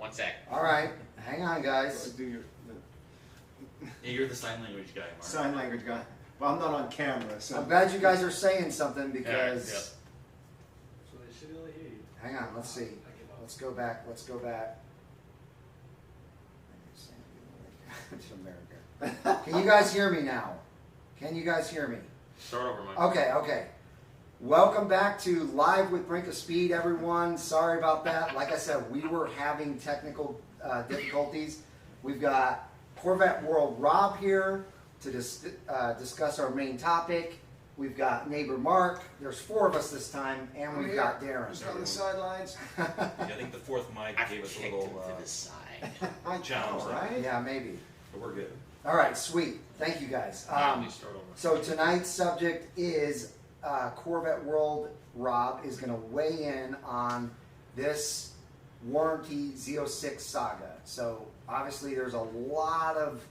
1 sec. All right, hang on, guys. Do your Yeah, you're the sign language guy, Mark. sign language guy. Well, I'm not on camera, so. I'm glad you guys are saying something because. All right, yep. So they should really hear you. Hang on, let's see. Let's go back. Let's go back. To America. Can you guys hear me now? Can you guys hear me? Start over, Mike. Okay, okay. Welcome back to Live with Brinkofspeed, everyone. Sorry about that. Like I said, we were having technical difficulties. We've got Corvette World Rob here to discuss our main topic. We've got neighbor Mark. There's 4 of us this time, and we've got Darren. Just on the sidelines. Yeah, I think the 4th mic gave us a little to the side. challenge, right? Yeah, maybe. but we're good. All right, sweet. Thank you guys. Please start over. So tonight's subject is Corvette World. Rob is going to weigh in on this warranty Z06 SAGA. So obviously there's a lot of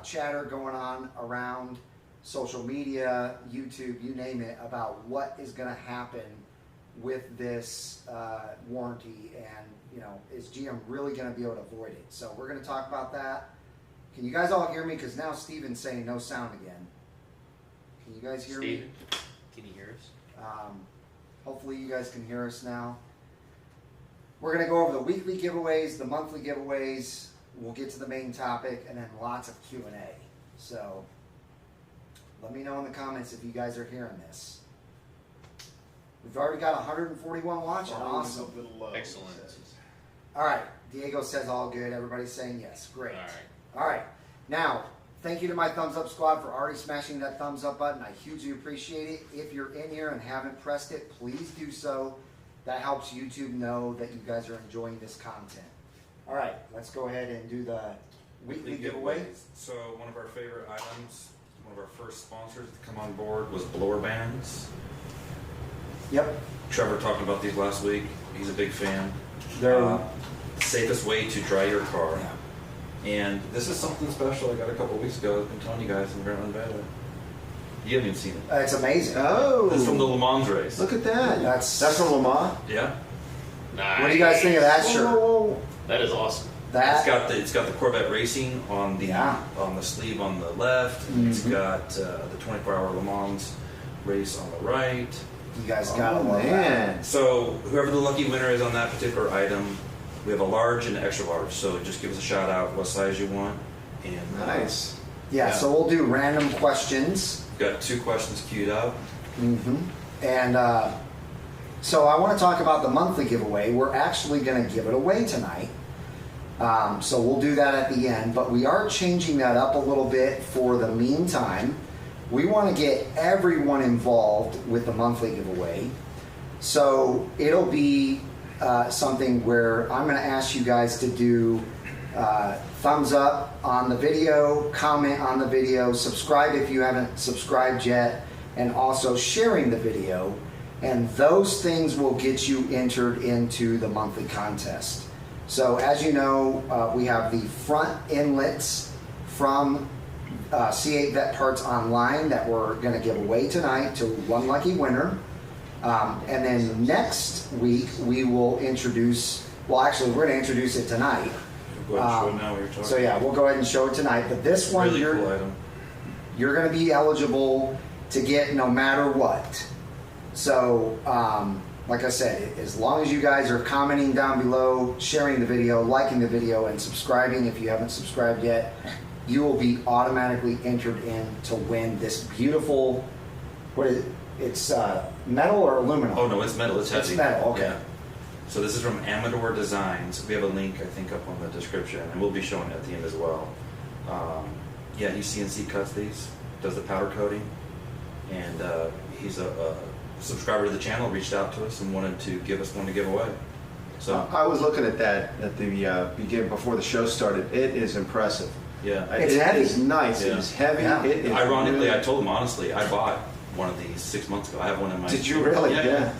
chatter going on around social media, YouTube, you name it, about what is going to happen with this warranty, and you know, is GM really going to be able to avoid it? So we're going to talk about that. Can you guys all hear me? Because now Steven's saying no sound again. Can you guys hear Steven, me? can you hear us? Hopefully you guys can hear us now. We're going to go over the weekly giveaways, the monthly giveaways. We'll get to the main topic, and then lots of Q&A. So let me know in the comments if you guys are hearing this. We've already got 141 watching. Awesome. Excellent. All right. Diego says all good. Everybody's saying yes. Great. All right. All right. Now, thank you to my Thumbs Up Squad for already smashing that thumbs up button. I hugely appreciate it. If you're in here and haven't pressed it, please do so. That helps YouTube know that you guys are enjoying this content. All right. Let's go ahead and do the weekly giveaway. So one of our favorite items, one of our first sponsors to come on board was blower bands. Yep. Trevor talked about these last week. He's a big fan. They're Safest way to dry your car. And this is something special I got a couple of weeks ago. I've been telling you guys I'm going to unveil it. You haven't even seen it. it's amazing. Oh. This is from the Le Mans race. Look at that. That's from Le Mans? Yeah. Nice. What do you guys think of that Whoa, shirt? whoa, whoa. That is awesome. That It's got the Corvette Racing on the Yeah. on the sleeve on the left. It's got the 24-hour Le Mans race on the right. you guys got to Oh, love that. man. So whoever the lucky winner is on that particular item, we have a large and an extra large. So just give us a shout out what size you want. And Nice. Yeah, Yeah. so we'll do random questions. got 2 questions queued up. And so I want to talk about the monthly giveaway. We're actually going to give it away tonight. So we'll do that at the end, but we are changing that up a little bit for the meantime. We want to get everyone involved with the monthly giveaway. So it'll be something where I'm going to ask you guys to do thumbs up on the video, comment on the video, subscribe if you haven't subscribed yet, and also sharing the video. And those things will get you entered into the monthly contest. So as you know, we have the front inlets from C8 Vet Parts Online that we're going to give away tonight to one lucky winner. And then next week we will introduce, well actually we're going to introduce it tonight. Go ahead and show it now what you're talking So yeah, we'll go ahead and show it tonight. But this one, Really cool item. you're going to be eligible to get no matter what. So, like I said, as long as you guys are commenting down below, sharing the video, liking the video, and subscribing if you haven't subscribed yet, you will be automatically entered in to win this beautiful, what is it? It's metal or aluminum? Oh no, it's metal. It's heavy. It's metal, okay. Yeah. So this is from Amador Designs. We have a link, I think, up on the description, and we'll be showing it at the end as well. Yeah, he CNC cuts these, does the powder coating, and he's a subscriber to the channel, reached out to us and wanted to give us one to give away. So I was looking at that at the beginning before the show started. It is impressive. yeah, It's It heavy. is nice. Yeah. It is heavy. Yeah. It is ironically, really- I told him honestly, I bought one of these 6 months ago. I have one in my. Did you really? Yeah.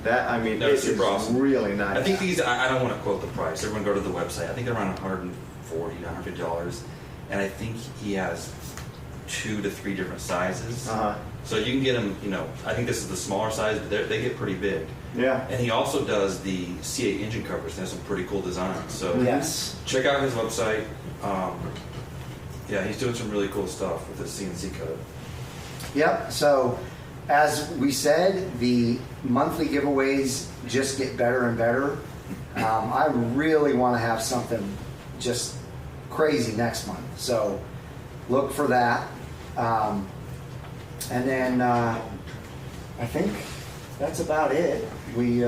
that. I mean, No, it it's is super awesome. really nice. I think these. I don't want to quote the price. Everyone go to the website. I think they're around $140, $150, and I think he has 2 to 3 different sizes. So you can get them, I think this is the smaller size, but they get pretty big. Yeah. And he also does the C8 engine covers. They have some pretty cool designs. So Yes. check out his website. Yeah, he's doing some really cool stuff with his CNC cut. Yep. So, as we said, the monthly giveaways just get better and better. I really want to have something just crazy next month. So, look for that. And then I think that's about it. We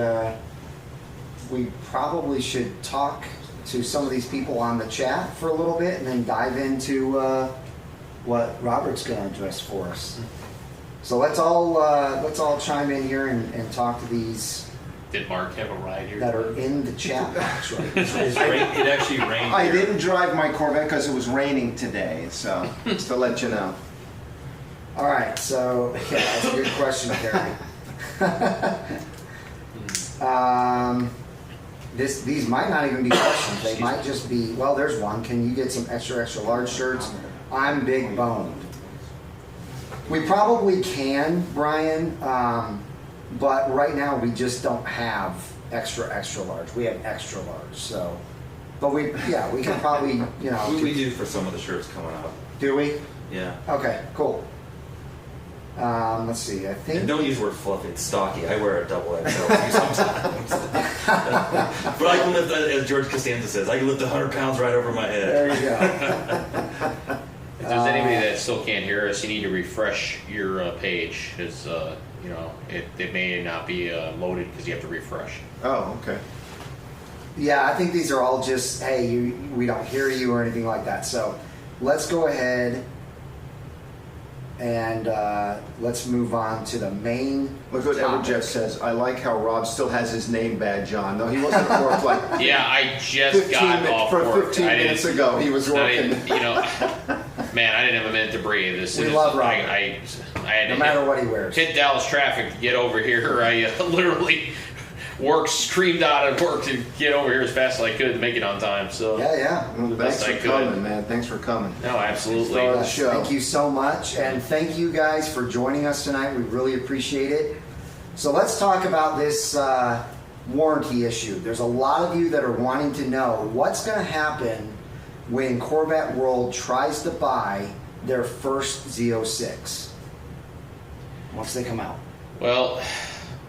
probably should talk to some of these people on the chat for a little bit, and then dive into what Robert's going to address for us. So let's all chime in here and talk to these Did Mark have a ride here? that are in the chat box right now. It actually rained. I here. didn't drive my Corvette because it was raining today, so just to let you know. All right, so yeah, that's a good question, Terry. These might not even be questions. They might just be, well, there's one. Can you get some extra large shirts? I'm big boned. We probably can, Brian, but right now we just don't have extra large. We have extra large, so. But we can probably, We do for some of the shirts coming up. Do we? Yeah. Okay, cool. Let's see. I think. And don't use the word fluffy. It's stocky. I wear a double XL sometimes. But I can lift, as George Costanza says, I can lift 100 pounds right over my head. There you go. If there's anybody that still can't hear us, you need to refresh your page, because it may not be loaded because you have to refresh. Oh, okay. Yeah, I think these are all just, hey, we don't hear you or anything like that. So let's go ahead and let's move on to the main Look what Edward topic. Jeff says. I like how Rob still has his name badge on. No, he wasn't at work like Yeah, I just got off work. 15 I minutes didn't- ago. He was I working. didn't, man, I didn't have a minute to breathe. As soon We as love Robert. I had No to matter what he wears. hit Dallas traffic to get over here. I literally screamed out at work to get over here as fast as I could to make it on time. So Yeah. Well, the thanks best for I could. coming, man. Thanks for coming. No, absolutely. Start the Yes, show. thank you so much, and thank you guys for joining us tonight. We really appreciate it. So let's talk about this warranty issue. There's a lot of you that are wanting to know what's going to happen when Corvette World tries to buy their first Z06 once they come out. Well,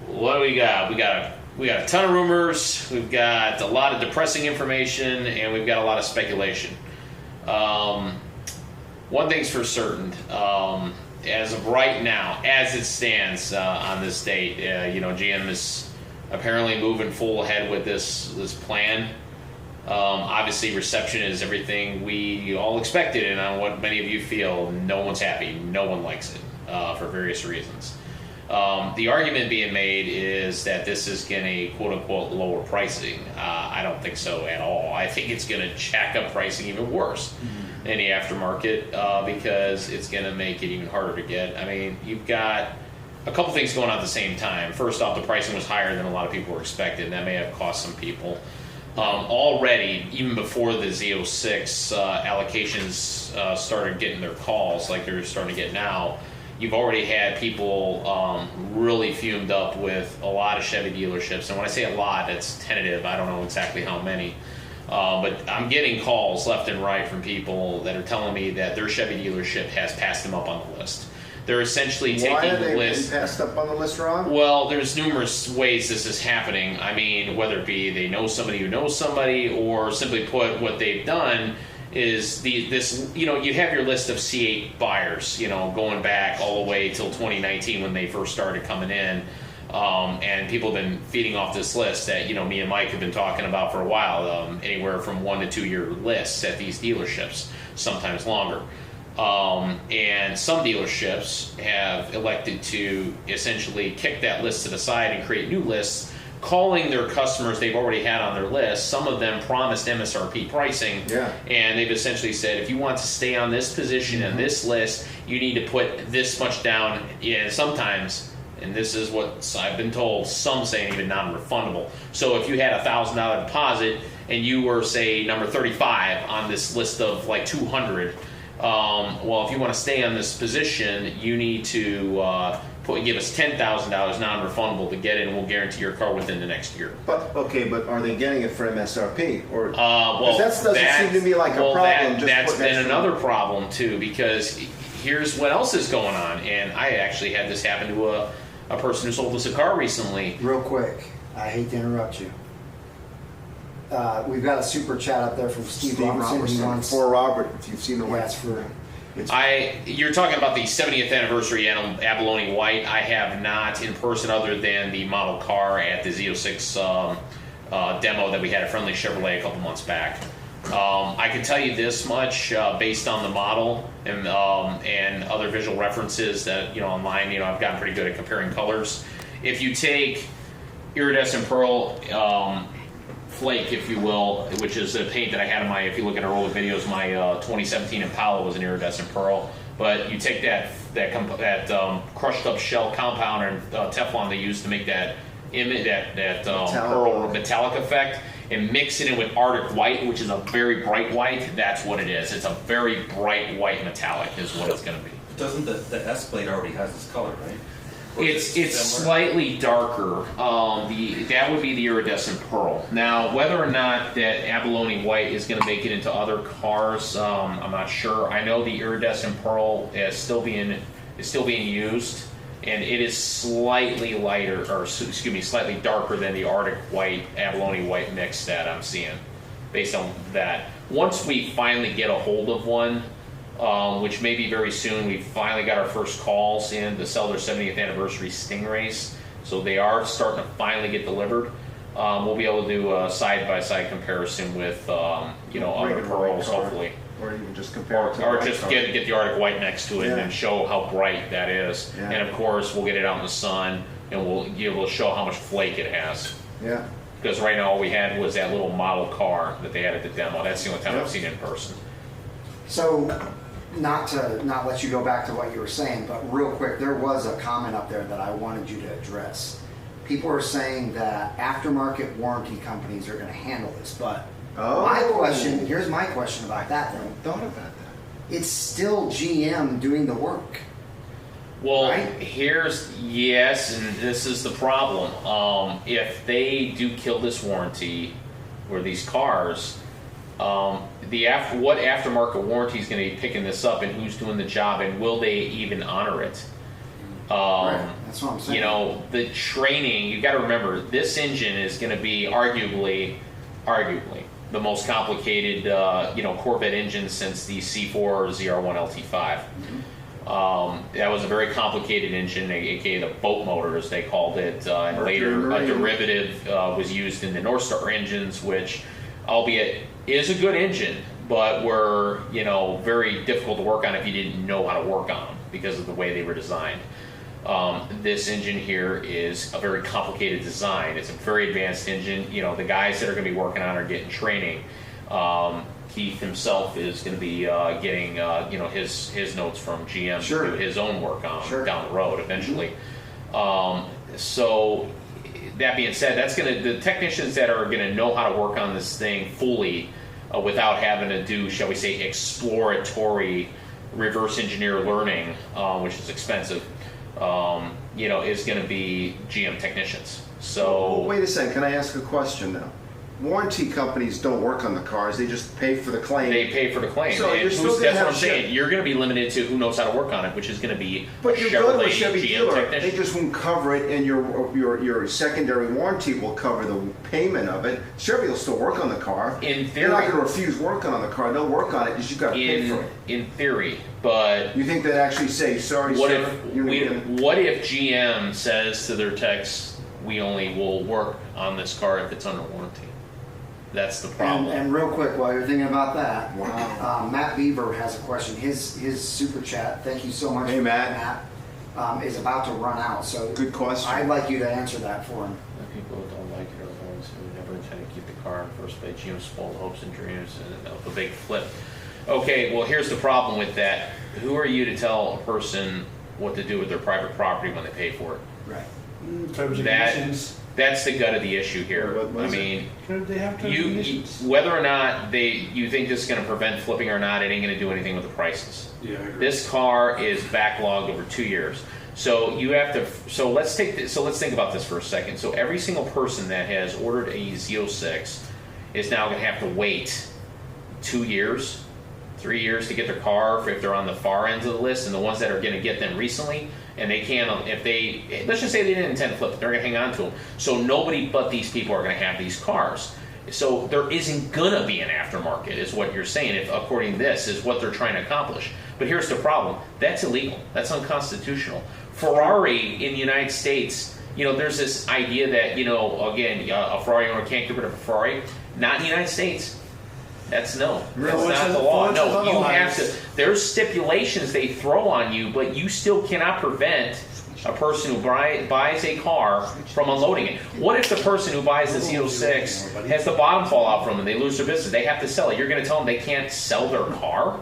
what do we got? We got a ton of rumors. We've got a lot of depressing information, and we've got a lot of speculation. One thing's for certain. As of right now, as it stands on this date, GM is apparently moving full ahead with this plan. Obviously, reception is everything we all expected, and on what many of you feel, no one's happy. No one likes it for various reasons. The argument being made is that this is going to quote-unquote lower pricing. I don't think so at all. I think it's going to jack up pricing even worse in the aftermarket because it's going to make it even harder to get. I mean, you've got a couple things going on at the same time. First off, the pricing was higher than a lot of people were expecting. That may have cost some people. Already, even before the Z06 allocations started getting their calls like they're starting to get now, you've already had people really fumed up with a lot of Chevy dealerships. And when I say a lot, it's tentative. I don't know exactly how many. But I'm getting calls left and right from people that are telling me that their Chevy dealership has passed them up on the list. They're essentially taking Why have the they list. been passed up on the list, Rob? Well, there's numerous ways this is happening. I mean, whether it be they know somebody who knows somebody, or simply put, what they've done is you have your list of C8 buyers, going back all the way till 2019 when they first started coming in, and people have been feeding off this list that me and Mike have been talking about for a while, anywhere from 1 to 2 year lists at these dealerships, sometimes longer. And some dealerships have elected to essentially kick that list to the side and create new lists, calling their customers they've already had on their list. Some of them promised MSRP pricing, and they've essentially said, if you want to stay on this position and this list, you need to put this much down. And sometimes, and this is what I've been told, some saying even non-refundable. So if you had a $1,000 deposit and you were, say, number 35 on this list of like 200, Well, if you want to stay on this position, you need to give us $10,000 non-refundable to get it, and we'll guarantee your car within the next year. But are they getting it for MSRP? Or Well, that doesn't seem to me like a problem. That's been another problem too, because here's what else is going on, and I actually had this happen to a person who sold us a car recently. Real quick, I hate to interrupt you. We've got a super chat up there from Steve Robinson. He wants, for Robert, if you've seen the yeah, it's for. You're talking about the 70th anniversary abalone white. I have not in person, other than the model car at the Z06 demo that we had at Friendly Chevrolet a couple months back. I can tell you this much, based on the model and other visual references that online. I've gotten pretty good at comparing colors. If you take iridescent pearl flake, if you will, which is a paint that I had in my, if you look at our old videos, my 2017 Impala was an iridescent pearl. But you take that crushed up shell compound and Teflon they use to make that pearl metallic effect, and mix it in with Arctic white, which is a very bright white. That's what it is. It's a very bright white metallic is what it's going to be. Doesn't the S-Blade already has this color, right? It's slightly darker. That would be the iridescent pearl. Now, whether or not that abalone white is going to make it into other cars, I'm not sure. I know the iridescent pearl is still being used, and it is slightly lighter, or excuse me, slightly darker than the Arctic white abalone white mix that I'm seeing. Based on that, once we finally get a hold of one, which may be very soon, we finally got our first calls in to sell their 70th anniversary Stingrays, so they are starting to finally get delivered. We'll be able to do a side-by-side comparison with other pearls, hopefully. Or even just compare it to or just get the Arctic white next to it, Yeah. and show how bright that is. Yeah. And of course, we'll get it out in the sun, and we'll be able to show how much flake it has. Yeah. Because right now all we had was that little model car that they had at the demo. That's the only time I've seen it in person. So, not let you go back to what you were saying, but real quick, there was a comment up there that I wanted you to address. People are saying that aftermarket warranty companies are going to handle this, but here's my question about that. Then, Thought about that. it's still GM doing the work. Well, Right? yes, and this is the problem. If they do kill this warranty, or these cars, what aftermarket warranty is going to be picking this up, and who's doing the job, and will they even honor it? Right. That's what I'm saying. The training, you got to remember, this engine is going to be arguably the most complicated, Corvette engine since the C4 or ZR1 LT5. That was a very complicated engine, aka the boat motor, as they called it. And later, a derivative was used in the North Star engines, which, albeit, is a good engine, but were very difficult to work on if you didn't know how to work on them because of the way they were designed. This engine here is a very complicated design. It's a very advanced engine. The guys that are going to be working on it are getting training. Keith himself is going to be getting his notes from GM to do his own work on down the road eventually. So that being said, the technicians that are going to know how to work on this thing fully without having to do, shall we say, exploratory reverse engineer learning, which is expensive, is going to be GM technicians. So Well, wait a second. Can I ask a question now? Warranty companies don't work on the cars; they just pay for the claim. they pay for the claim. So and you're still gonna that's have what I'm saying. shit. You're going to be limited to who knows how to work on it, which is going to be But a you go to a Chevrolet Chevy GM dealer, technician. they just won't cover it, and your secondary warranty will cover the payment of it. Chevy will still work on the car. In They're not theory. going to refuse working on the car. They'll work on it because you got to pay for it. In theory, but You think they'd actually say, "Sorry, what sir"? what if GM says to their techs, we only will work on this car if it's under warranty? That's the problem. And real quick, while you're thinking about that, Wow. Matt Beaver has a question. His super chat, thank you so much, Hey, for Matt. that, is about to run out. So Good question. I'd like you to answer that for him. People who don't like it are the ones who never intend to keep the car in the first place. GM spoiled hopes and dreams and a big flip. Okay, well, here's the problem with that. Who are you to tell a person what to do with their private property when they pay for it? Right. Terms and That conditions. that's the gut of the issue here. What I is it? mean, They have terms and you conditions. whether or not you think this is going to prevent flipping or not, it ain't going to do anything with the prices. Yeah, I agree. This car is backlogged over 2 years. So you have to. So let's think about this for a second. So every single person that has ordered a Z06 is now going to have to wait 2 years, 3 years to get their car if they're on the far ends of the list, and the ones that are going to get them recently, and they can't. If they, let's just say they didn't intend to flip, they're going to hang on to them. So nobody but these people are going to have these cars. So there isn't gonna be an aftermarket, is what you're saying, if according to this, is what they're trying to accomplish. But here's the problem. That's illegal. That's unconstitutional. Ferrari in the United States, there's this idea that, again, a Ferrari owner can't get rid of a Ferrari. Not in the United States. That's no. That's Ford not says- the law. Ford says No, you have otherwise. to. There's stipulations they throw on you, but you still cannot prevent a person who buys a car from unloading it. What if the person who buys the Z06 has the bottom fall out from them and they lose their business? They have to sell it. You're going to tell them they can't sell their car?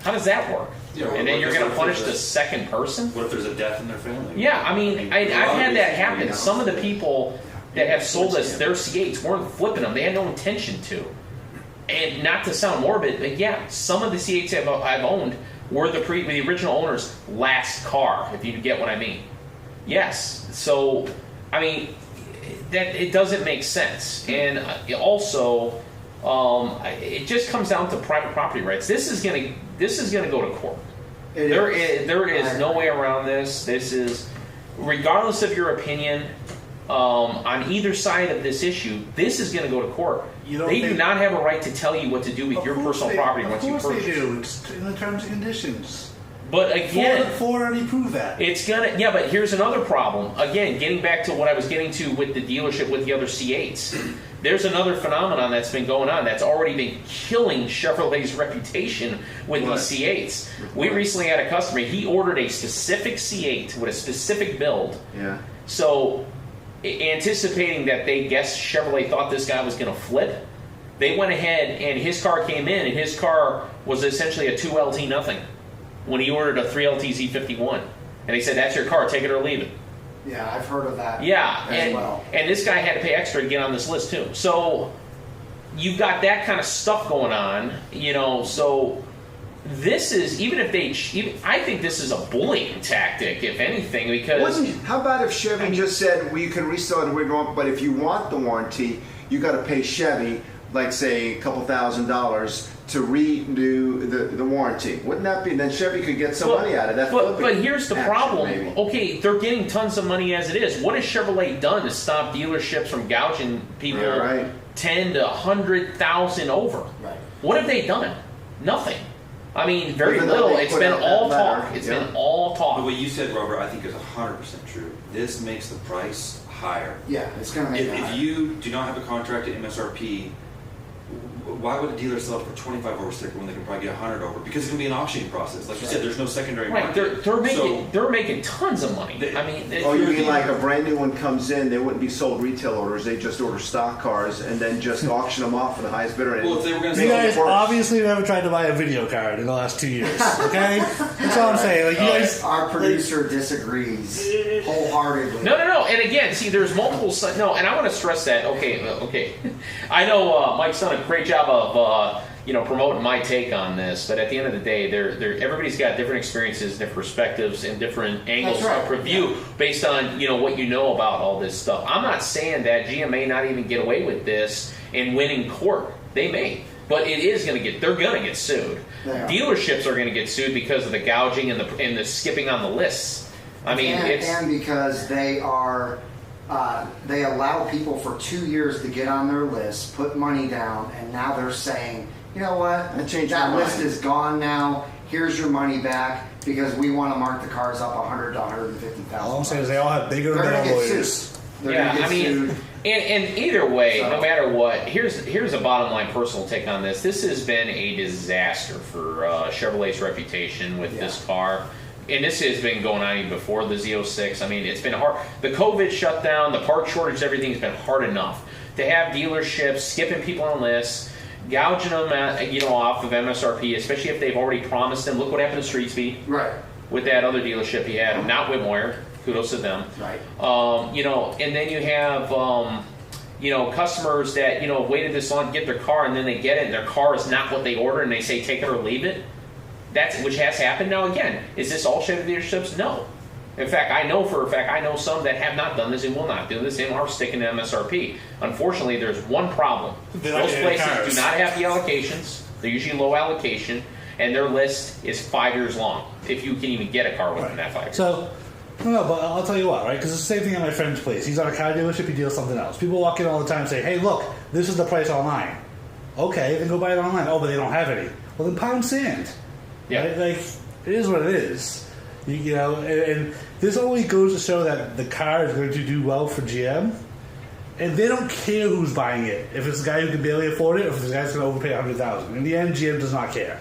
How does that work? Yeah, And then what you're if going to there's punish a- the second person? What if there's a death in their family? Yeah, I mean, I've had that happen. Some of the people that have sold us their C8s weren't flipping them. They had no intention to. And not to sound morbid, but yeah, some of the C8s I've owned were the original owner's last car, if you get what I mean. Yes. So, I mean, that it doesn't make sense. And also, it just comes down to private property rights. This is gonna go to court. There is no way around this. This is, regardless of your opinion, on either side of this issue, this is going to go to court. They do not have a right to tell you what to do with your personal property once you Of course purchase. they do. It's in the terms and conditions. But again, Ford already proved that. it's gonna. Yeah, but here's another problem. Again, getting back to what I was getting to with the dealership with the other C8s. There's another phenomenon that's been going on that's already been killing Chevrolet's reputation with What? these C8s. We recently had a customer. He ordered a specific C8 with a specific build. Yeah. So, anticipating that they guessed Chevrolet thought this guy was going to flip, they went ahead and his car came in, and his car was essentially a 2LT nothing when he ordered a 3LT Z51. And they said, that's your car, take it or leave it. Yeah, I've heard of that. Yeah, as well. and this guy had to pay extra to get on this list too. So, you've got that kind of stuff going on, so this is, I think this is a bullying tactic, if anything, because... How about if Chevy just said, well, you can resell it, but if you want the warranty, you got to pay Chevy, like say a couple $1,000s to redo the warranty. Wouldn't that be? Then Chevy could get some money out of that. But here's the action, problem. maybe. Okay, they're getting tons of money as it is. What has Chevrolet done to stop dealerships from gouging people Yeah, right. 10 to 100,000 over? Right. What have they done? Nothing. I mean, very Even though little. they It's put been out that all letter, talk. It's yeah. been all The talk. way you said, Robert, I think is 100% true. This makes the price higher. Yeah, it's going to make it If higher. you do not have a contract at MSRP, why would a dealer sell it for 25 over sticker when they can probably get 100 over? Because it's going to be an auctioning process. Like you said, there's no secondary Right, market. they're making tons of money. They- I mean, Oh, you mean like a brand new one comes in, they wouldn't be sold retail orders, they just order stock cars and then just auction them off for the highest bidder. And Well, if they were going to You sell guys it for obviously never tried to buy a video card in the last 2 years. Okay? That's all I'm saying. Like, you guys. Our producer disagrees wholeheartedly. No. And again, see, there's multiple. No, and I want to stress that. Okay. I know Mike's done a great job of promoting my take on this, but at the end of the day, everybody's got different experiences, different perspectives, and different angles That's right. of review based on what you know about all this stuff. I'm not saying that GM may not even get away with this and win in court. They may. But it is going to get. They're going to get sued. They are. Dealerships are going to get sued because of the gouging and the skipping on the lists. I mean, and because they are, they allow people for 2 years to get on their list, put money down, and now they're saying, you know what, I changed that my list mind. is gone now. Here's your money back because we want to mark the cars up 100 to 150,000. All I'm saying is they all have bigger They're than going to get lawyers. sued. They're yeah, going to I get mean, sued. and either way, So- no matter what, here's a bottom line personal take on this. This has been a disaster for Chevrolet's reputation with this car. And this has been going on even before the Z06. I mean, it's been hard. The COVID shutdown, the part shortage, everything's been hard enough. To have dealerships skipping people on lists, gouging them off of MSRP, especially if they've already promised them. Look what happened to Street Speed Right. with that other dealership he had, not Whitmoyer. Kudos to them. Right. You know, and then you have, you know, customers that, you know, waited this long to get their car, and then they get it, and their car is not what they ordered, and they say take it or leave it. Which has happened. Now, again, is this all Chevy dealerships? No. In fact, I know some that have not done this and will not do this and are sticking to MSRP. Unfortunately, there's one problem. Those places do not have the allocations. They're usually low allocation, and their list is 5 years long, if you can even get a car within that 5 years. So, no, but I'll tell you what, right? Because it's the same thing at my friend's place. He's on a car dealership, he deals something else. People walk in all the time and say, hey, look, this is the price online. Okay, then go buy it online. Oh, but they don't have any. Well, then pound sand. Yeah. Right? Like, it is what it is. You know, and this only goes to show that the car is going to do well for GM, and they don't care who's buying it. If it's a guy who can barely afford it, or if it's a guy who's going to overpay $100,000. In the end, GM does not care.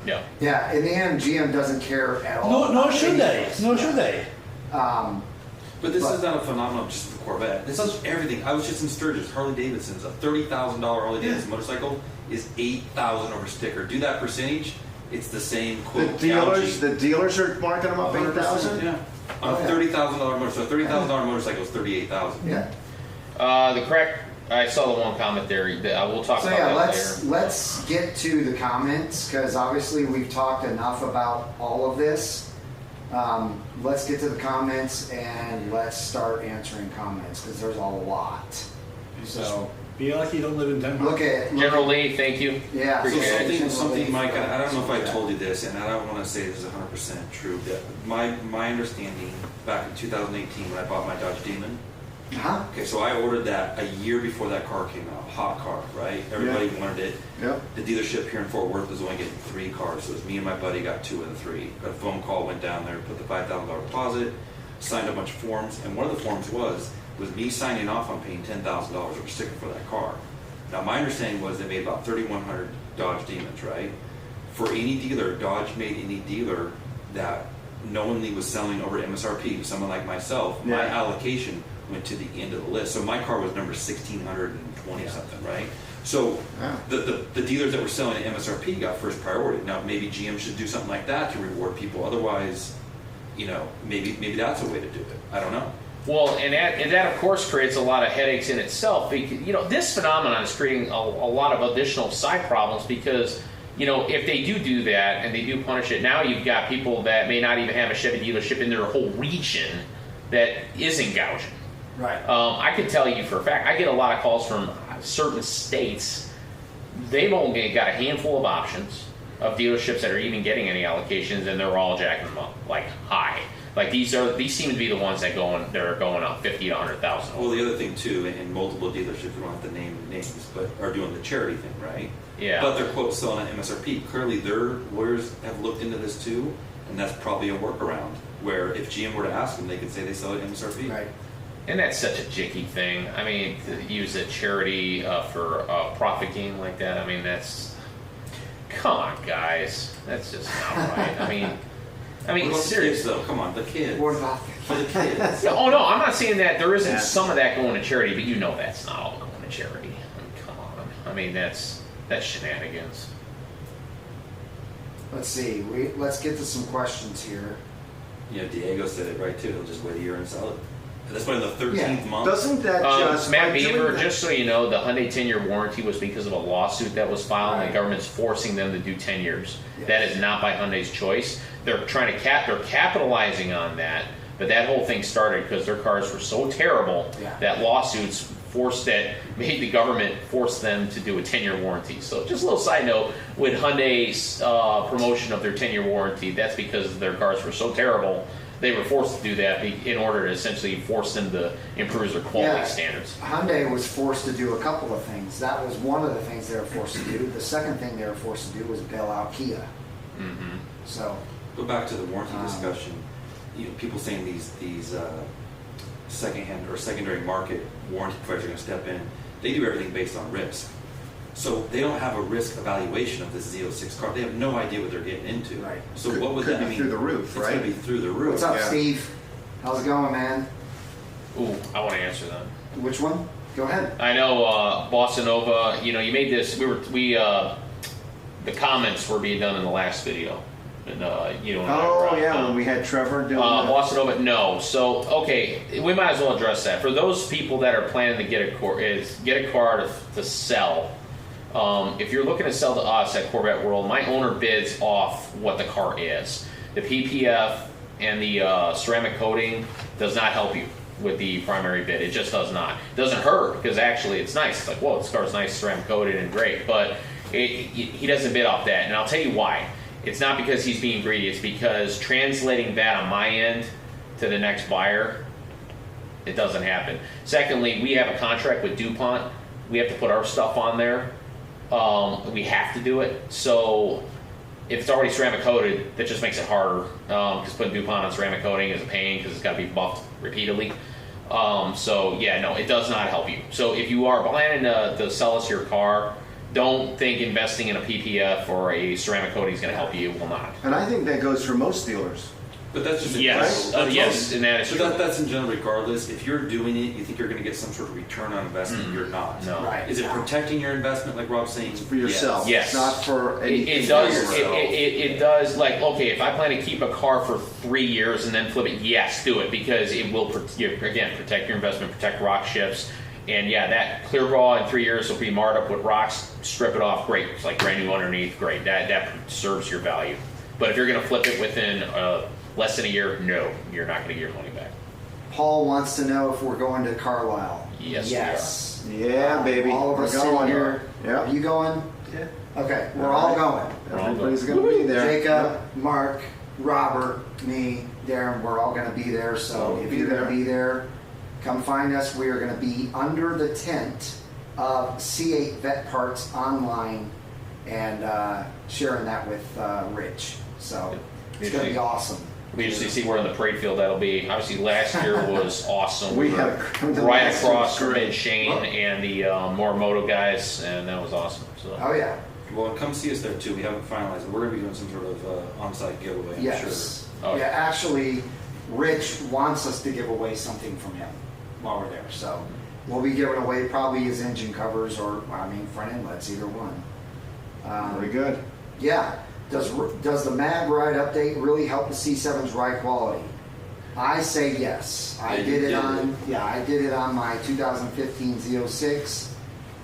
Yeah. Yeah, in the end, GM doesn't care at all. Nor should they. Nor should they. But this is not a phenomenon just for Corvette. This is everything. I was just in Sturgis, Harley Davidson's. A $30,000 Harley Davidson motorcycle is $8,000 over sticker. Do that percentage. It's the same quote. The dealers are marking them up 8,000. Yeah, on a $30,000 motorcycle. $30,000 motorcycle is $38,000. Yeah. The correct. I saw the one comment there. We'll talk So about yeah, that later. let's get to the comments, because obviously we've talked enough about all of this. Let's get to the comments and let's start answering comments, because there's a lot. So Be like you don't live in Denver. look at General Lee, thank you. yeah. So something, Mike. I don't know if I told you this, and I don't want to say this is 100% true. But my understanding back in 2018 when I bought my Dodge Demon. Huh? Okay, so I ordered that a year before that car came out. Hot car, right? Everybody wanted it. Yep. The dealership here in Fort Worth was only getting 3 cars, so it was me and my buddy got 2 of the 3. Got a phone call, went down there, put the $5,000 deposit, signed a bunch of forms, and one of the forms was me signing off on paying $10,000 over sticker for that car. Now my understanding was they made about 3,100 Dodge Demons, right? For any dealer, Dodge made any dealer that knowingly was selling over MSRP to someone like myself, my allocation went to the end of the list. So my car was number 1,620 something, right? So the dealers that were selling at MSRP got first priority. Now maybe GM should do something like that to reward people. Otherwise, you know, maybe that's a way to do it. I don't know. Well, and that of course creates a lot of headaches in itself. Because, you know, this phenomenon is creating a lot of additional side problems because, you know, if they do that and they do punish it, now you've got people that may not even have a Chevy dealership in their whole region that isn't gouging. Right. I can tell you for a fact, I get a lot of calls from certain states. They've only got a handful of options of dealerships that are even getting any allocations, and they're all jacking them up like high. Like these seem to be the ones that are going up 50 to 100,000. Well, the other thing too, in multiple dealerships, we don't have to name names, but are doing the charity thing, right? Yeah. But they're quote selling at MSRP. Clearly, their lawyers have looked into this too, and that's probably a workaround. Where if GM were to ask them, they could say they sell it at MSRP. Right. And that's such a jicky thing. I mean, to use a charity for a profit gain like that. I mean, that's come on, guys. That's just not right. I mean, What about the seriously. kids, though? Come on, the kids. What about For the kids. Oh no, I'm not saying that there isn't some of that going to charity, but you know that's not all going to charity. I mean, come on. I mean, that's shenanigans. Let's see. Let's get to some questions here. You know, Diego said it right too. He'll just wait a year and sell it. And that's why in the 13th month. Doesn't that just Matt by doing Beaver, that- just so you know, the Hyundai 10-year warranty was because of a lawsuit that was filed, and the government's forcing them to do 10 years. Yes. That is not by Hyundai's choice. They're trying to they're capitalizing on that, but that whole thing started because their cars were so terrible that lawsuits made the government force them to do a 10-year warranty. So just a little side note, with Hyundai's promotion of their 10-year warranty, that's because their cars were so terrible. They were forced to do that in order to essentially force them to improve their quality standards. Hyundai was forced to do a couple of things. That was one of the things they were forced to do. The second thing they were forced to do was bail out Kia. Mm-hmm. So Go back to the warranty discussion. You know, people saying these secondhand or secondary market warranty providers are going to step in. They do everything based on risk. So they don't have a risk evaluation of this Z06 car. They have no idea what they're getting into. Right. So what would Could that be mean? through the roof, It's right? going to be through the roof. what's up, Yeah. Steve? How's it going, man? Ooh, I want to answer that. Which one? Go ahead. I know Bossa Nova. You know, you made this. The comments were being done in the last video. And you know. Oh yeah, when we had Trevor doing Boston Open, no. So okay, we might as well address that. For those people that are planning to get a car to sell. If you're looking to sell to us at Corvette World, my owner bids off what the car is. The PPF and the ceramic coating does not help you with the primary bid. It just does not. It doesn't hurt because actually it's nice. It's like, whoa, this car's nice, ceramic coated and great. But he doesn't bid off that. And I'll tell you why. It's not because he's being greedy. It's because translating that on my end to the next buyer, it doesn't happen. Secondly, we have a contract with DuPont. We have to put our stuff on there. We have to do it. So if it's already ceramic coated, that just makes it harder. Because putting DuPont on ceramic coating is a pain because it's got to be buffed repeatedly. So yeah, no, it does not help you. So if you are planning to sell us your car, don't think investing in a PPF or a ceramic coating is going to help you. It will not. And I think that goes for most dealers. But that's just yes, yes, and that is true. That's in general regardless. If you're doing it, you think you're going to get some sort of return on investment. You're not. No. Right. Is it protecting your investment, like Rob's saying? For yourself. Yes. It's not for anything. It does. It does. Like, okay, if I plan to keep a car for 3 years and then flip it, yes, do it because it will again protect your investment, protect rock chips, and yeah, that clear raw in 3 years will be marred up with rocks. Strip it off, great. It's like brand new underneath, great. That serves your value. But if you're going to flip it within less than a year, no, you're not going to get your money back. Paul wants to know if we're going to Carlisle. Yes, we are. Yeah, baby. All of us We're sitting going. here. Yeah. Are you going? Yeah. Okay, we're all going. Everybody's going to be there. Jacob, Mark, Robert, me, Darren, we're all going to be there. So if you're going to be there, come find us. We are going to be under the tent of C8 Vet Parts Online and sharing that with Rich. So it's going to be awesome. We usually see where in the parade field that'll be. Obviously, last year was awesome. We were had right across from Shane and the Morimoto guys, and that was awesome. So. Oh yeah. Well, come see us there too. We haven't finalized it. We're going to be doing some sort of on-site giveaway. I'm Yes. sure. Oh, Yeah, actually, Rich wants us to give away something from him while we're there. So we'll be giving away probably his engine covers or, front inlets, either one. Very good. Yeah. Does the mag ride update really help the C7's ride quality? I say yes. I did it on my 2015 Z06,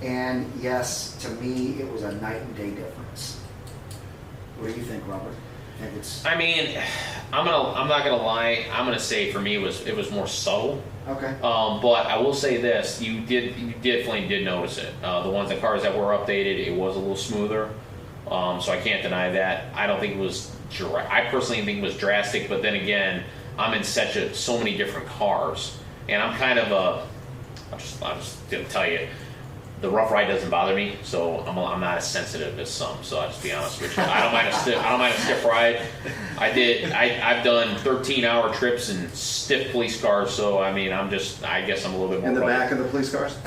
and yes, to me it was a night and day difference. What do you think, Robert? I mean, I'm not gonna lie. I'm gonna say for me it was more subtle. Okay. But I will say this: you definitely did notice it. The cars that were updated, it was a little smoother. So I can't deny that. I don't think it was. I personally think it was drastic. But then again, I'm in so many different cars, and I'm kind of I'm just gonna tell you, the rough ride doesn't bother me. So I'm not as sensitive as some. So I'll just be honest with you. I don't mind a stiff ride. I've done 13-hour trips in stiff police cars. So I mean, I guess I'm a little bit more. In the back of the police cars?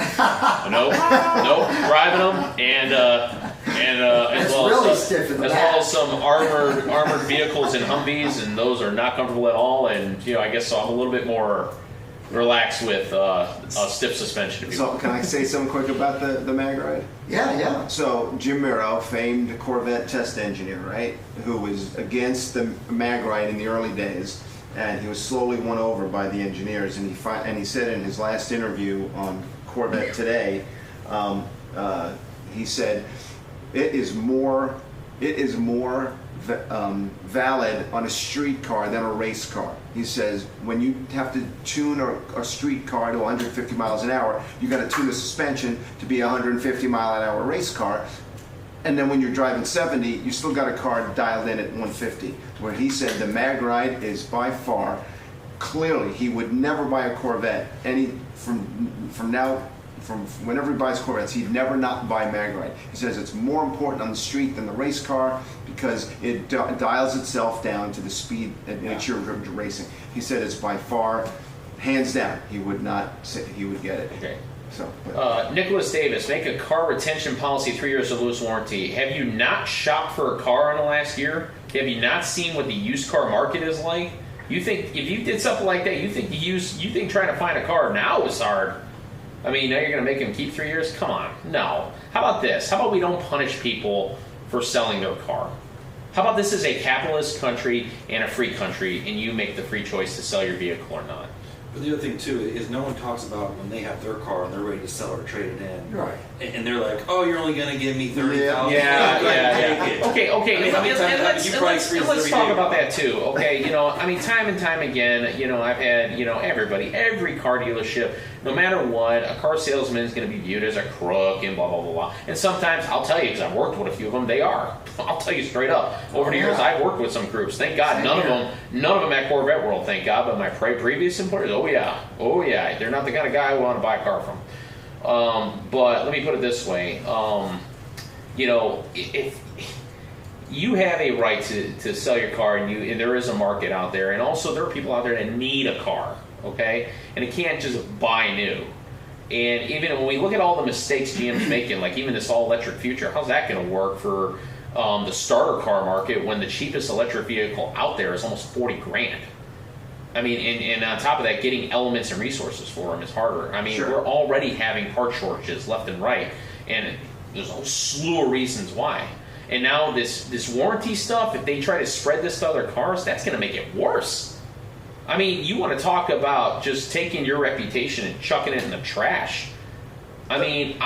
Nope, driving them and as well really as stiff in the as back. well as some armored vehicles and Humvees, and those are not comfortable at all. And I guess so I'm a little bit more relaxed with a stiff suspension. If you So will. can I say something quick about the mag ride? Yeah. So Jim Miro, famed Corvette test engineer, right, who was against the mag ride in the early days, and he was slowly won over by the engineers, and he said in his last interview on Corvette Today, he said it is more valid on a street car than a race car. He says when you have to tune a street car to 150 miles an hour, you got to tune the suspension to be a 150 mile an hour race car. And then when you're driving 70, you still got a car dialed in at 150. Where he said the mag ride is by far, clearly he would never buy a Corvette. From whenever he buys Corvettes, he'd never not buy mag ride. He says it's more important on the street than the race car because it dials itself down to the speed at which you're racing. He said it's by far, hands down, he would not say he would get it. Okay. So, Nicholas Davis, make a car retention policy 3 years of loose warranty. Have you not shopped for a car in the last year? Have you not seen what the used car market is like? You think if you did something like that, you think trying to find a car now is hard? I mean, now you're going to make them keep 3 years? Come on, no. How about this? How about we don't punish people for selling their car? How about this is a capitalist country and a free country, and you make the free choice to sell your vehicle or not? But the other thing too is no one talks about when they have their car and they're ready to sell or trade it in. Right. And they're like, "Oh, you're only going to give me $30,000." Yeah. Okay. I mean, Let's talk about that too. Okay, time and time again, I've had, every car dealership, no matter what, a car salesman is going to be viewed as a crook and blah blah blah blah. And sometimes I'll tell you, because I've worked with a few of them, they are. I'll tell you straight up. Over the years, I've worked with some groups. Thank God, none of them at Corvette World. Thank God, but my previous employers, oh yeah, they're not the kind of guy I want to buy a car from. But let me put it this way, if you have a right to sell your car, and there is a market out there, and also there are people out there that need a car, okay, and it can't just buy new. And even when we look at all the mistakes GM's making, like even this all-electric future, how's that going to work for the starter car market when the cheapest electric vehicle out there is almost $40,000? I mean, and on top of that, getting elements and resources for them is harder. I mean, We're already having part shortages left and right, and there's a whole slew of reasons why. And now this warranty stuff, if they try to spread this to other cars, that's going to make it worse. I mean, you want to talk about just taking your reputation and chucking it in the trash. I mean,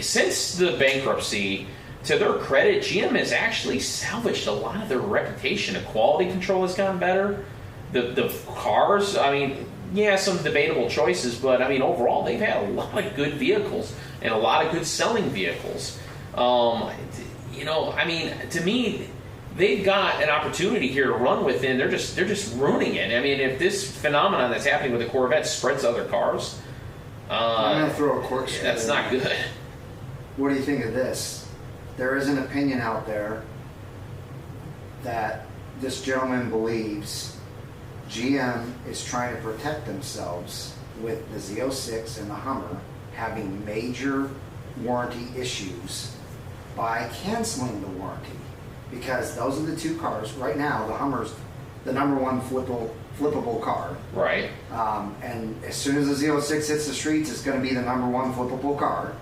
since the bankruptcy, to their credit, GM has actually salvaged a lot of their reputation. The quality control has gotten better. The cars, I mean, some debatable choices, but I mean, overall, they've had a lot of good vehicles and a lot of good selling vehicles. I mean, to me, they've got an opportunity here to run with, and they're just ruining it. I mean, if this phenomenon that's happening with the Corvette spreads to other cars, I'm going to throw a corkscrew. That's not good. What do you think of this? There is an opinion out there that this gentleman believes GM is trying to protect themselves with the Z06 and the Hummer having major warranty issues by canceling the warranty, because those are the two cars right now. The Hummer's the number one flippable car, right? And as soon as the Z06 hits the streets, it's going to be the number one flippable car.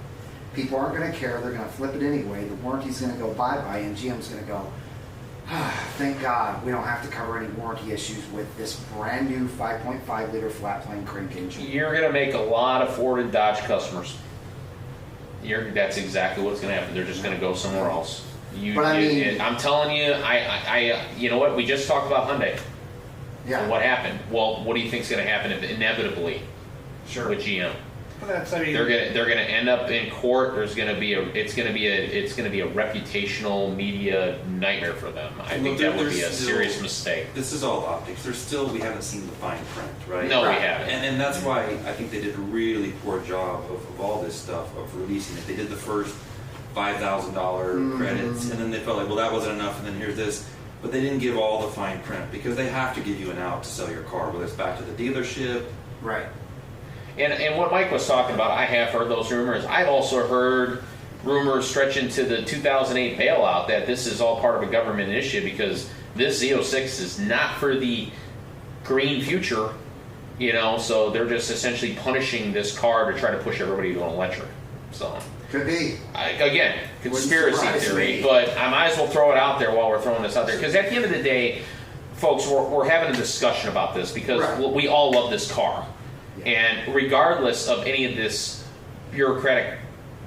People aren't going to care. They're going to flip it anyway. The warranty's going to go bye-bye, and GM's going to go, thank God we don't have to cover any warranty issues with this brand new 5.5 liter flat plane crank engine. You're going to make a lot of Ford and Dodge customers. That's exactly what's going to happen. They're just going to go somewhere else. I'm telling you, you know what? We just talked about Hyundai. Yeah. And what happened? Well, what do you think is going to happen inevitably with GM? They're gonna end up in court. It's gonna be a reputational media nightmare for them. I think that would be a serious mistake. This is all optics. We haven't seen the fine print, right? No, we haven't. And that's why I think they did a really poor job of all this stuff, of releasing it. They did the first $5,000 credits, and then they felt like, well, that wasn't enough, and then here's this. But they didn't give all the fine print, because they have to give you an out to sell your car, whether it's back to the dealership. Right. And what Mike was talking about, I have heard those rumors. I've also heard rumors stretching to the 2008 bailout that this is all part of a government issue, because this Z06 is not for the green future, so they're just essentially punishing this car to try to push everybody to an electric. So could be. Again, conspiracy theory, but I might as well throw it out there while we're throwing this out there, because at the end of the day, folks, we're having a discussion about this because we all love this car. And regardless of any of this bureaucratic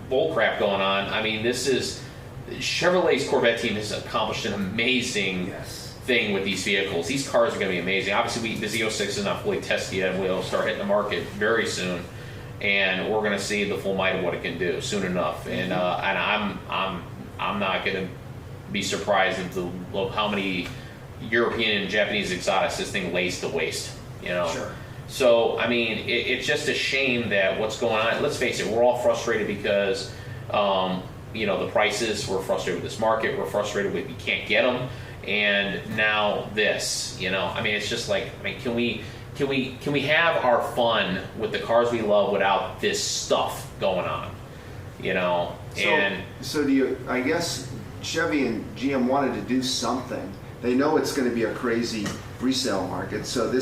bullcrap going on, I mean, Chevrolet's Corvette team has accomplished an amazing thing with these vehicles. These cars are going to be amazing. Obviously, the Z06 is not fully tested yet. We'll start hitting the market very soon, and we're going to see the full might of what it can do soon enough. And I'm not going to be surprised of how many European and Japanese exotics this thing lays to waste. Sure. So, I mean, it's just a shame that what's going on. Let's face it, we're all frustrated because, the prices. We're frustrated with this market. We're frustrated with we can't get them. And now this, I mean, it's just like, can we have our fun with the cars we love without this stuff going on, So do you, I guess Chevy and GM wanted to do something. They know it's going to be a crazy resale market, so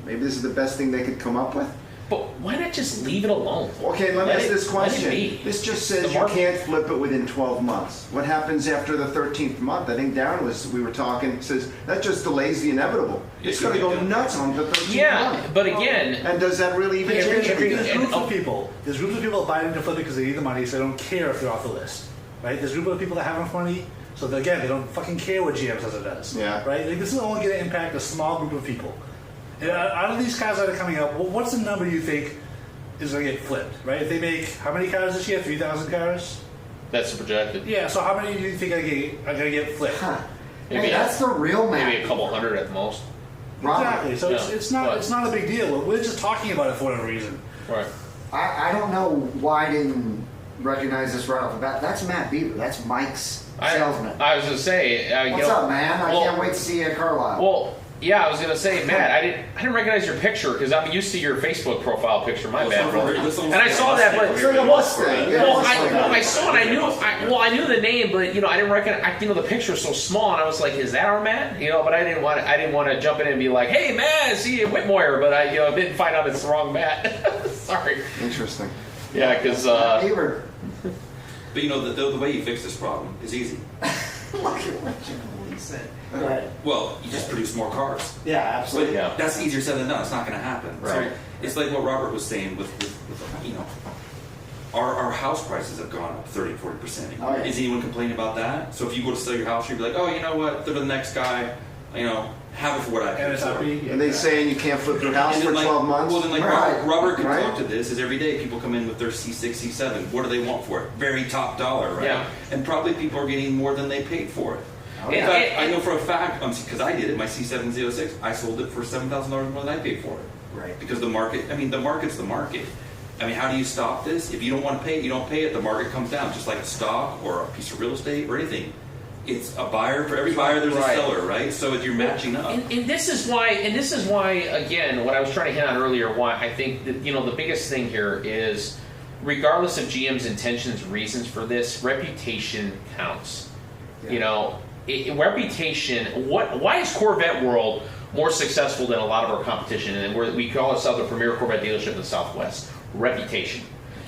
maybe this is the best thing they could come up with? But why not just leave it alone? Okay, let me ask this let it question. be. This just The says you market- can't flip it within 12 months. What happens after the 13th month? I think Darren we were talking, says that just delays the inevitable. It's going to go nuts on the 13th Yeah, month. but again, And does that really even change Every- anything? There's groups of people. There's groups of people buying into flip it because they need the money, so they don't care if they're off the list. Right? There's a group of people that have enough money, so that, again, they don't fucking care what GM says it does. Yeah. Right? Like, this is only going to impact a small group of people. And out of these cars that are coming out, what's the number you think is going to get flipped? Right? If they make how many cars this year? 3,000 cars. that's projected. Yeah. So how many do you think are going to get flipped? Huh. Maybe Hey, that's the real Maybe map. a couple hundred at the most. Exactly. So Yeah. it's But- not a big deal. We're just talking about it for whatever reason. Right. I don't know why I didn't recognize this right off the bat. That's Matt Bieber. That's Mike's salesman. I was gonna say. What's up, man? I can't wait to see you at Carlisle. Well, yeah, I was gonna say, Matt, I didn't recognize your picture because I'm used to your Facebook profile picture. My bad, brother. And I saw that, but It's like a Mustang. Yeah, well, Mustang. I saw it. I knew the name, but I didn't recognize. The picture's so small, and I was like, "Is that our Matt?" But I didn't want to jump in and be like, "Hey, Matt, see you at Whitmore," but I didn't find out it's the wrong Matt. Sorry. Interesting. Yeah, because Bieber. But the way you fix this problem is easy. Look at what you said. Right. Well, you just produce more cars. Yeah, But absolutely. Yeah. that's easier said than done. It's not going to happen. Right. So it's like what Robert was saying with our house prices have gone up 30, 40%. Oh, yeah. Is anyone complaining about that? So if you go to sell your house, you'd be like, oh, you know what? They're the next guy. Have it for what I paid for. MSRP. Are they saying you can't flip your house And for then, 12 months? Well, then, Right. Robert can Right. talk to this. Is every day people come in with their C6, C7. What do they want for it? Very top dollar, right? Yeah. And probably people are getting more than they paid for it. Oh, In yeah. fact, I know for a fact, because I did it, my C7 Z06, I sold it for $7,000 more than I paid for it. Right. Because the market's the market. How do you stop this? If you don't want to pay it, you don't pay it. The market comes down, just like a stock or a piece of real estate or anything. It's a buyer. For every buyer, there's Right. a seller, right? So if you're matching up. And this is why, again, what I was trying to hit on earlier, why I think that, the biggest thing here is, regardless of GM's intentions, reasons for this, reputation counts. Yeah. Reputation. Why is Corvette World more successful than a lot of our competition? And we call ourselves the premier Corvette dealership in the Southwest. Reputation.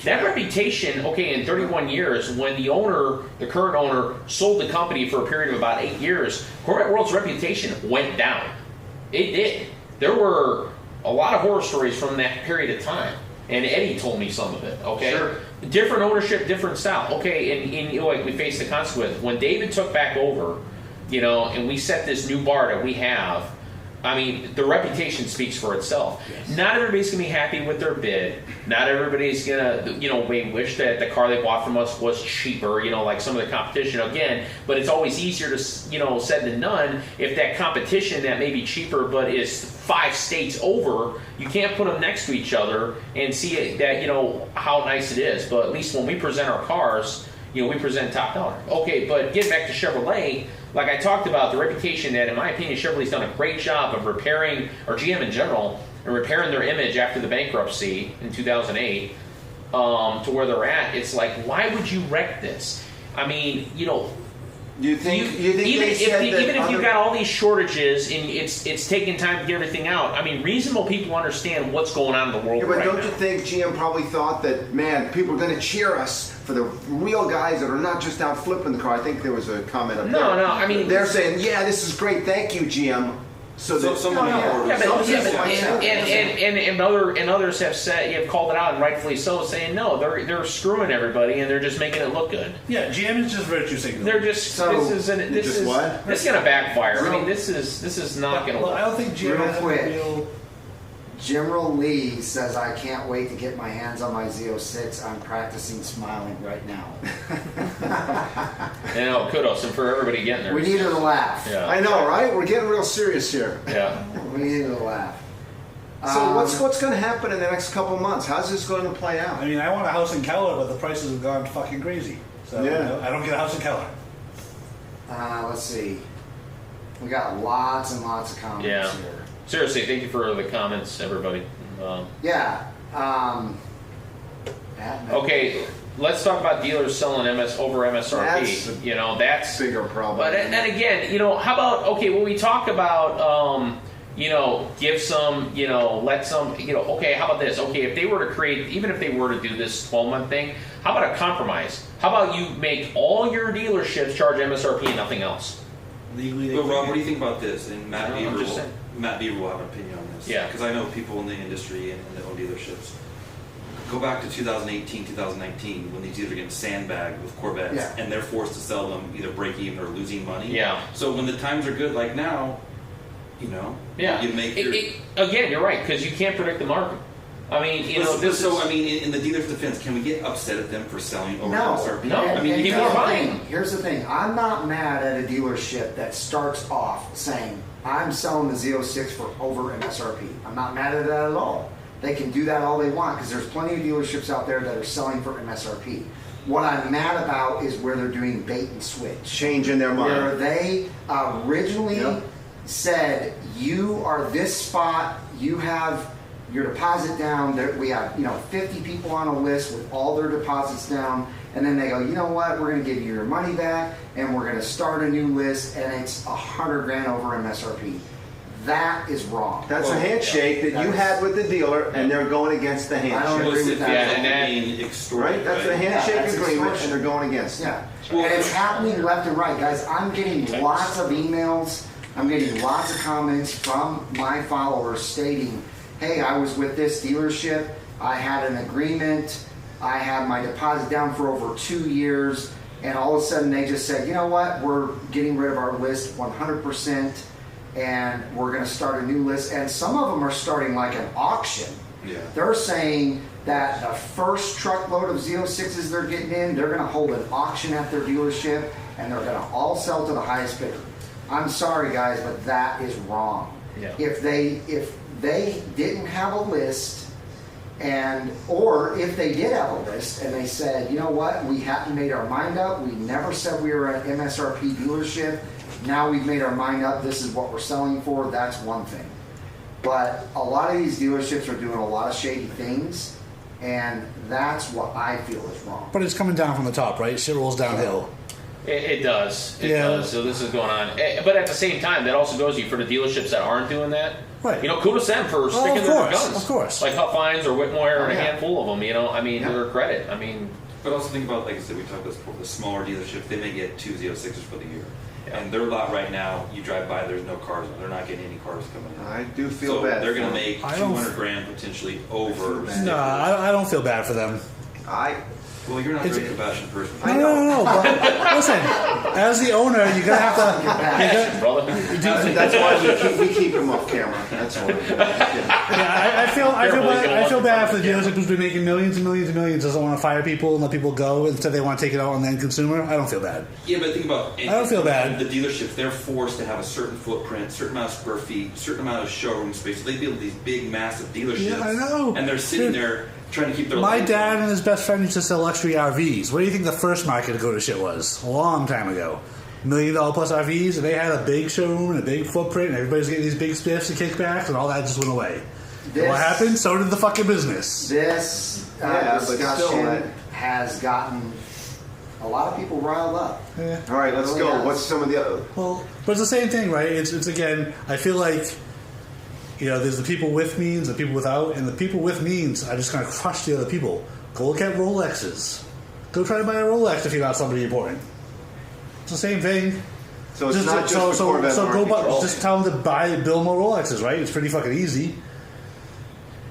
That reputation, in 31 years, when the current owner, sold the company for a period of about 8 years, Corvette World's reputation went down. It did. There were a lot of horror stories from that period of time, and Eddie told me some of it. Okay, Sure. Different ownership, different style. Okay, and we faced the consequence when David took back over, and we set this new bar that we have. The reputation speaks for itself. Yes. Not everybody's going to be happy with their bid. Not everybody's going to, may wish that the car they bought from us was cheaper, like some of the competition again. But it's always easier to, said than done. If that competition that may be cheaper but is 5 states over, you can't put them next to each other and see it, that, how nice it is. But at least when we present our cars, we present top dollar. Okay, but getting back to Chevrolet, like I talked about, the reputation that, in my opinion, Chevrolet's done a great job of repairing, or GM in general, and repairing their image after the bankruptcy in 2008 to where they're at. It's like, why would you wreck this? You think even they said that if other- you've got all these shortages and it's taking time to get everything out, reasonable people understand what's going on in the world Yeah, but right don't now. you think GM probably thought that, man, people are going to cheer us for the real guys that are not just out flipping the car? I think there was a comment up there. No, They're saying, yeah, this is great, thank you, GM. So that someone yeah. orders. Yeah, but, Some people might say- and others have called it out, and rightfully so, saying no, they're screwing everybody and they're just making it look good. Yeah, GM is just virtue signaling. They're just So- this is what? this is gonna backfire. Real- This is not gonna Well, work. I don't think GM Real has quick. a real. General Lee says, I can't wait to get my hands on my Z06. I'm practicing smiling right now. Kudos and for everybody getting there. We needed a laugh. Yeah. I know, right? We're getting real serious here. Yeah. We needed a laugh. So what's going to happen in the next couple months? How's this going to play out? I want a house in Keller, but the prices have gone fucking crazy. So Yeah. I don't get a house in Keller. Let's see. We got lots and lots of comments Yeah. here. Seriously, thank you for the comments, everybody. Yeah. Okay, let's talk about dealers selling over MSRP. That's That's Bigger problem. But and again, how about, when we talk about give some, let some, okay, how about this? Okay, if they were to create, even if they were to do this 12-month thing, how about a compromise? How about you make all your dealerships charge MSRP and nothing else? Legally, But Rob, what do you think about this? And Matt I'm Beaver, just will, saying. Matt Beaver will have an opinion on this. Yeah. Because I know people in the industry and that own dealerships. Go back to 2018, 2019, when these dealers are getting sandbagged with Corvettes, Yeah. and they're forced to sell them either break even or losing money. Yeah. So when the times are good, like now, Yeah. you make your... Again, you're right, because you can't predict the market. I mean, in the dealer's defense, can we get upset at them for selling over MSRP? No. I mean, And people are here's the buying. thing. Here's the thing. I'm not mad at a dealership that starts off saying, I'm selling the Z06 for over MSRP. I'm not mad at that at all. They can do that all they want because there's plenty of dealerships out there that are selling for MSRP. What I'm mad about is where they're doing bait and switch. Changing their mind. Where they originally Yep. said, you are this spot, you have your deposit down. We have 50 people on a list with all their deposits down, and then they go, you know what, we're going to give you your money back, and we're going to start a new list, and it's $100,000 over MSRP. That is wrong. That's a handshake that you had with the dealer, and they're going against the I don't handshake. agree with that. Yeah, and that- being extorted, Right? That's a right? handshake that's agreement, extortion. and they're going against it. Yeah, Well, and it's happening left and right, guys. I'm getting lots of emails. I'm getting lots of comments from my followers stating, hey, I was with this dealership. I had an agreement. I had my deposit down for over 2 years. And all of a sudden they just said, you know what? We're getting rid of our list 100%. And we're going to start a new list. And some of them are starting like an auction. Yeah. They're saying that the first truckload of Z06s they're getting in, they're going to hold an auction at their dealership, and they're going to all sell to the highest bidder. I'm sorry, guys, but that is wrong. Yeah. If they didn't have a list, or if they did have a list and they said, you know what, we hadn't made our mind up, we never said we were an MSRP dealership, now we've made our mind up, this is what we're selling for, that's one thing. But a lot of these dealerships are doing a lot of shady things, and that's what I feel is wrong. But it's coming down from the top, right? Shit rolls downhill. It does. It Yeah. does. So this is going on. But at the same time, that also goes to you for the dealerships that aren't doing that. Right. Kudos to them for sticking of to their course, guns. of course. Like Huff Fines or Whitmore and a yeah. handful of them, Yeah. to their credit. I mean, But also think about, like I said, we talked about this before, the smaller dealerships, they may get 2 Z06s for the year. Yeah. And their lot right now, you drive by, there's no cars. They're not getting any cars coming in. I do feel so bad. they're going for to them. make I don't- $200,000 potentially over. bad. No, I don't feel bad for them. Well, you're not a It's- very compassionate person. No. But listen, as the owner, you're gonna have to. passion, brother. That's why we keep him off camera. That's why. Yeah, I feel bad for the dealership who's been making millions and millions and millions, doesn't want to fire people and let people go. Instead, they want to take it out on the end consumer. I don't feel bad. Yeah, but think about I don't feel bad. The dealerships, they're forced to have a certain footprint, certain amount of square feet, certain amount of showroom space. So they build these big, massive dealerships. Yeah, I know. And they're sitting Dude, there trying to keep their My lights dad on. and his best friend used to sell luxury RVs. What do you think the first market to go to shit was? A long time ago. $1 million plus RVs, and they had a big showroom and a big footprint, and everybody's getting these big spiffs and kickbacks, and all that just went away. And what happened? So did the fucking business. This Yeah, but still, discussion has gotten a lot of people riled up. Yeah. All right, let's Really go. has. What's some of the other? Well, but it's the same thing, right? It's again, I feel like, there's the people with means, the people without, and the people with means are just going to crush the other people. Go look at Rolexes. Go try to buy a Rolex if you're not somebody important. It's the same thing. So it's not just the Corvette so go market. buy, just tell them to build more Rolexes, right? It's pretty fucking easy.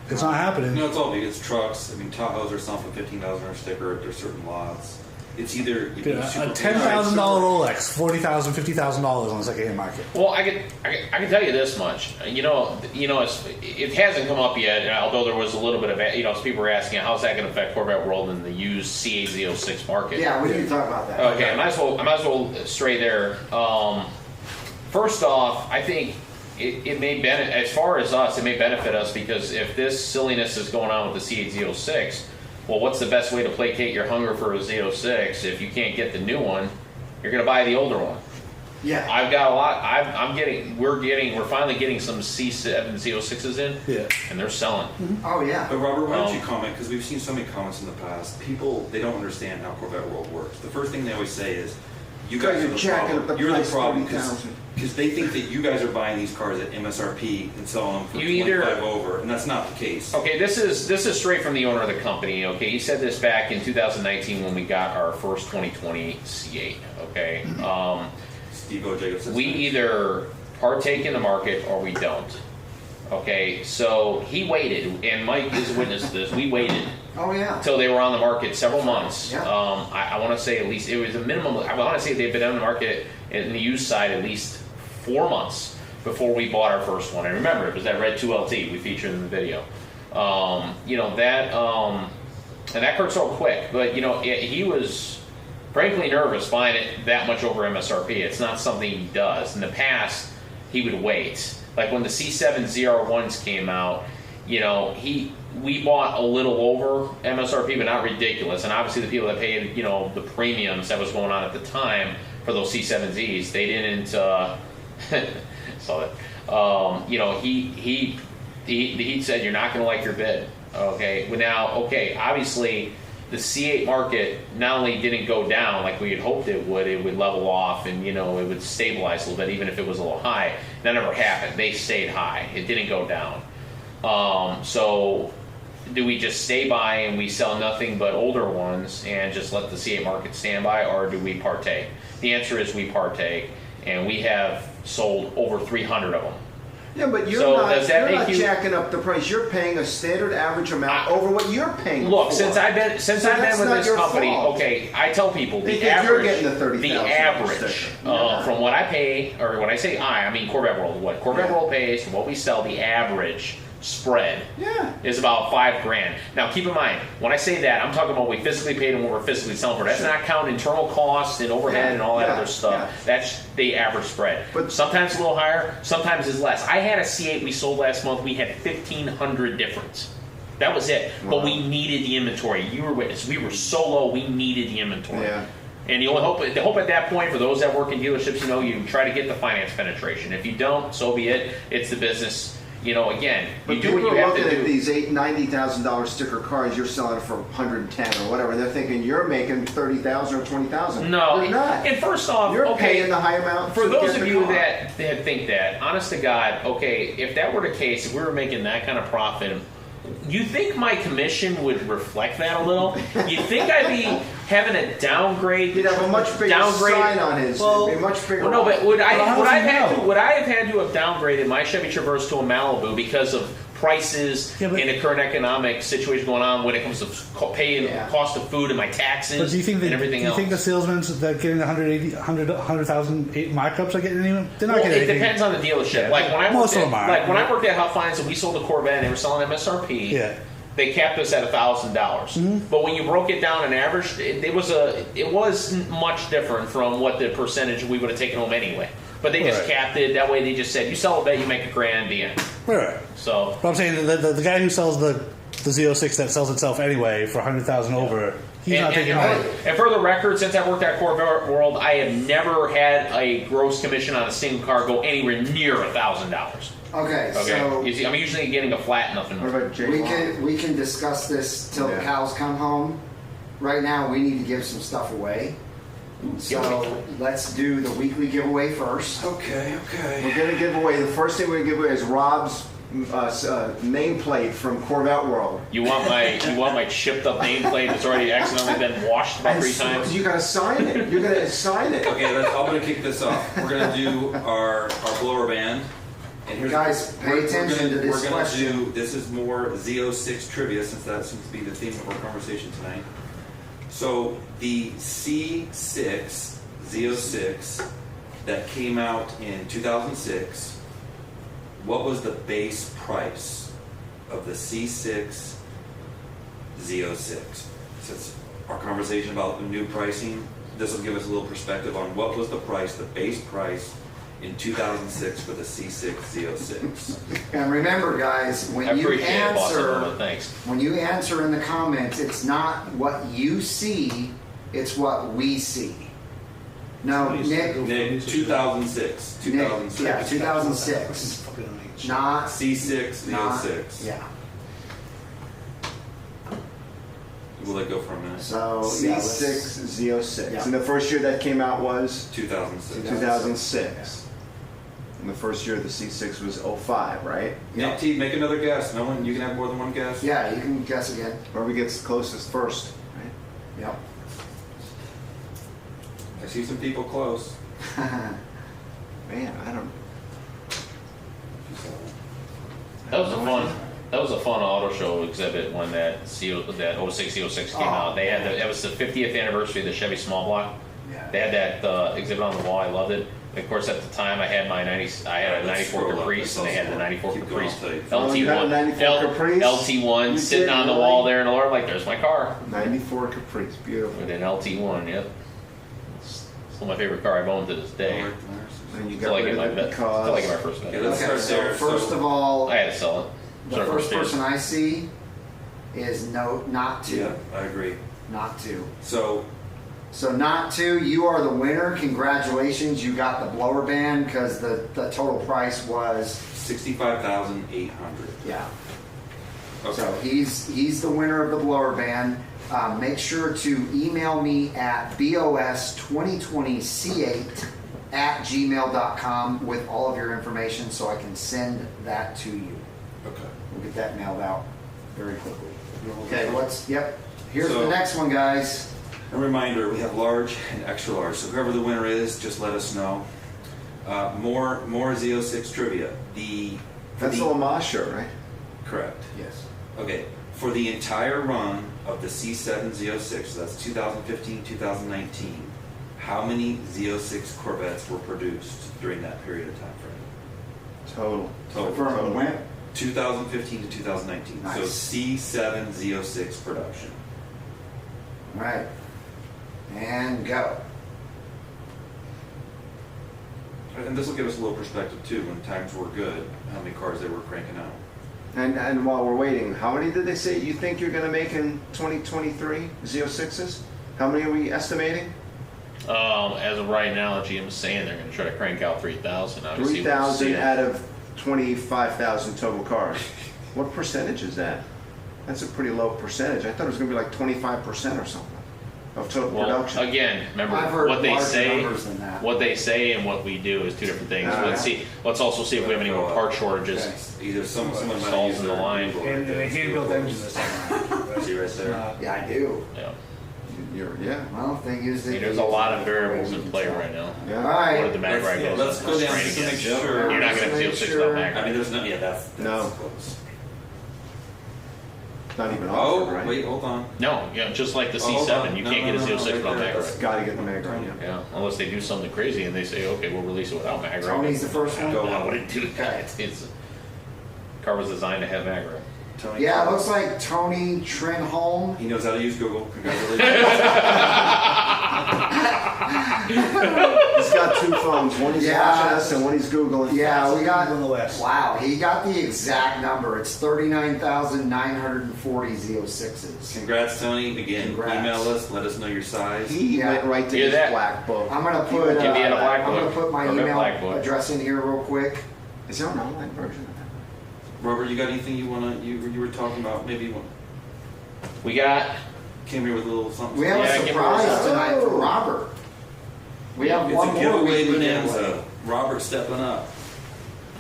It's not happening. No, it's all big. It's trucks. I mean, Tahoes are selling for $15 sticker. There's certain lots. It's either you Dude, do a super $10,000 Rolex, $40,000, $50,000 on the second-hand market. Well, I can tell you this much. It hasn't come up yet. Although there was a little bit of, as people were asking, how's that going to affect Corvette World in the used C806 market? Yeah, we need to talk about that. Okay, I might as well stray there. First off, I think it may benefit, as far as us, it may benefit us because if this silliness is going on with the C806, well, what's the best way to placate your hunger for a Z06? If you can't get the new one, you're going to buy the older one. Yeah. I've got a lot. We're finally getting some C7 Z06s in. Yeah. And they're selling. Oh, yeah. But Robert, why don't you Um, comment? Because we've seen so many comments in the past. People, they don't understand how Corvette World works. The first thing they always say is, You guys are the jacking up problem. the You're the price problem 30,000. because they think that you guys are buying these cars at MSRP and selling them for You either- 25 over, and that's not the case. Okay, this is straight from the owner of the company. Okay, he said this back in 2019 when we got our first 2020 C8. Okay, Steve O. Jacobs. we either partake in the market or we don't. Okay, so he waited, and Mike is a witness to this. We waited Oh yeah. until they were on the market several months. Yeah. I want to say at least it was a minimum. I want to say they've been on the market in the used side at least 4 months before we bought our first one. And remember, it was that red 2LT we featured in the video. You know that, and that car sold quick. But you know, he was frankly nervous buying it that much over MSRP. It's not something he does. In the past, he would wait. Like when the C7 ZR1s came out, you know, we bought a little over MSRP, but not ridiculous. And obviously, the people that paid, you know, the premiums that was going on at the time for those C7Zs, they didn't. Saw that. You know, he said you're not going to like your bid. Okay. Well, now, okay, obviously, the C8 market not only didn't go down like we had hoped it would level off and, you know, it would stabilize a little bit, even if it was a little high. That never happened. They stayed high. It didn't go down. So do we just stay by and we sell nothing but older ones and just let the C8 market stand by, or do we partake? The answer is we partake, and we have sold over 300 of them. Yeah, but you're So not, does that you're make not you- jacking up the price. You're paying a standard average amount over what you're paying. Look, for. since I've been So with that's not this your company, fault. okay, I tell people They the think average, you're getting the $30,000 sticker. Yeah. from what I pay, or when I say I mean Corvette World. What Corvette World pays for what we sell, the average spread Yeah. is about $5,000. Now, keep in mind, when I say that, I'm talking about what we physically paid and what we're physically selling for. That's Sure. not counting internal costs and overhead Yeah, and all that yeah, other stuff. yeah. That's the average spread. But- sometimes a little higher, sometimes it's less. I had a C8 we sold last month. We had 1,500 difference. That was it. But Wow. we needed the inventory. You were witness. We were so low, we needed the inventory. Yeah. And the hope at that point for those that work in dealerships, you know, you try to get the finance penetration. If you don't, so be it. It's the business. You know, again, But you do people what you are have looking to at do. these $90,000 sticker cars. You're selling it for 110 or whatever. They're thinking you're making 30,000 or 20,000. No, you're not. And first off, You're okay, paying the high amount for to those get of the you car. that think that, honest to God, okay, if that were the case, if we were making that kind of profit, you think my commission would reflect that a little? You think I'd be having a downgrade? He'd have a much bigger sign on his. Well, it'd be much bigger. well, no, but would I how would does I he have know? would I have had to have downgraded my Chevy Traverse to a Malibu because of prices Yeah, but- and the current economic situation going on when it comes to paying Yeah. cost of food and my taxes But do you think and everything do you else? think the salesmen that getting 100,000 markups are getting anything? They're not Well, getting it anything. depends on the dealership. Yeah. Like when I Most worked of them at, are. like when I worked at Huff Finance and we sold the Corvette and they were selling MSRP. Yeah. They capped us at $1,000. But when you broke it down and averaged, it was much different from what the percentage we would have taken home anyway. But they just Right. capped it. That way they just said, you sell a bet, you make $1,000, the end. Right. So, But I'm saying the guy who sells the Z06 that sells itself anyway for 100,000 over, he's not taking money. and for the record, since I worked at Corvette World, I have never had a gross commission on a single car go anywhere near $1,000. Okay, Okay, so you see, I'm usually getting a flat nothing. What about Jay we Long? can discuss this till the Yeah. cows come home. Right now, we need to give some stuff away. So let's do the weekly giveaway first. Okay. We're going to give away, the first thing we're going to give away is Rob's nameplate from Corvette World. You want my chipped up nameplate that's already accidentally been washed about 3 times? You got to sign it. You're going to sign it. Okay, I'm going to kick this off. We're going to do our blower band. And here's Guys, pay attention to this We're going to question. do, this is more Z06 trivia, since that seems to be the theme of our conversation tonight. So the C6 Z06 that came out in 2006, what was the base price of the C6 Z06? Since our conversation about the new pricing, this will give us a little perspective on what was the price, the base price in 2006 for the C6 Z06. And remember, guys, I when you appreciate it, boss. answer, Thanks. when you answer in the comments, it's not what you see; it's what we see. No, Nick, Nick, 2006. 2006. yeah, 2006, not C6 not Z06. yeah. We'll let go for a minute. So C6 Z06. Yeah. And the first year that came out was 2006. 2006. And the first year of the C6 was 05, right? Nick T, make another guess. No one, you can have more than one guess. Yeah, you can guess again. Whoever gets closest first, right? Yep. I see some people close. Man, I don't. That was a fun auto show exhibit when that 06 came out. They had it was the 50th anniversary of the Chevy Small Block. Yeah. They had that exhibit on the wall. I loved it. Of course, at the time, I had a 94 Caprice, and they had the 94 Keep going, Caprice I'll tell you. Oh, you had a 94 Caprice? LT1 You sitting did, on the really? wall there in the Lord, like there's my car 94 Caprice, beautiful. with an LT1. Yep, it's still my favorite car I've owned to this day. And you Until got I rid get my of it until I get my because first Okay, vet. let's Okay, start so there. first So- of all, I had to sell it. the Sorry, first days. person I see is not to. Yeah, I agree. Not to. So, So not to, you are the winner. Congratulations, you got the blower band because the total price was 65,800. yeah. Okay. So he's the winner of the blower band. Make sure to email me at bos2020c8@gmail.com with all of your information so I can send that to you. Okay. We'll get that mailed out very quickly. Okay, here's So- the next one, guys. A reminder, we have large and extra large, so whoever the winner is, just let us know. More Z06 trivia. that's the Lamar shirt, right? Correct. Yes. Okay, for the entire run of the C7 Z06, so that's 2015, 2019, how many Z06 Corvettes were produced during that period of time frame? Total. From when? 2015 to 2019. So Nice. C7 Z06 production. All right. And go. And this will give us a little perspective too, when times were good, how many cars they were cranking out. And while we're waiting, how many did they say you think you're going to make in 2023 Z06s? How many are we estimating? As of right now, GM's saying they're going to try to crank out 3,000. Obviously, we'll 3,000 see. out of 25,000 total cars. What percentage is that? That's a pretty low percentage. I thought it was going to be like 25% or something of total Well, production. again, remember I've heard what they larger say. numbers than that. What they say and what we do is two different things. Ah. Let's also see if we have any more part shortages. Okay. Either someone might have Stalls used in the their line. Google And right a there. hand-built engine this time around. See right there. Yeah, I do. Yeah. Yeah. Well, if they use I it. mean, there's a lot of variables in play right now. All Yeah. right. What did the mag ride goes Let's on go down strain just to again. make sure. You're not going to Make feel 6 sure. about mag I mean, ride. there's no, yeah, that's No. close. Not even offered, Oh, right? wait, hold on. No, yeah, just like the Oh, hold C7, on. you No, can't no, get a no, no, 06 right without there. mag That's ride. Got to get the mag right, yeah. Yeah, unless they do something crazy and they say, okay, we'll release it without mag ride. Tony's the first one? No, I wouldn't do that. Okay. It's car was designed to have mag ride. Tony. Yeah, it looks like Tony Trenholm. He knows how to use Google. Congratulations. He's got two phones. One he's Yeah. watching us and one he's Googling. Yeah, we got. On the west. Wow, he got the exact number. It's 39,940 Z06s. Congrats, Tony. Again, Congrats. email us. Let us know your size. He Yeah. went right to Hear his that? black book. I'm gonna He put. went to Give me a black I'm gonna book. put my Corvette email black book. address in here real quick. Is there an online version of that? Robert, you got anything you wanna? You were talking about? Maybe you We got, came here with a little something. We have Yeah, a give me surprise a- tonight for Robert. We have It's one a more giveaway we can give bonanza. away. Robert stepping up.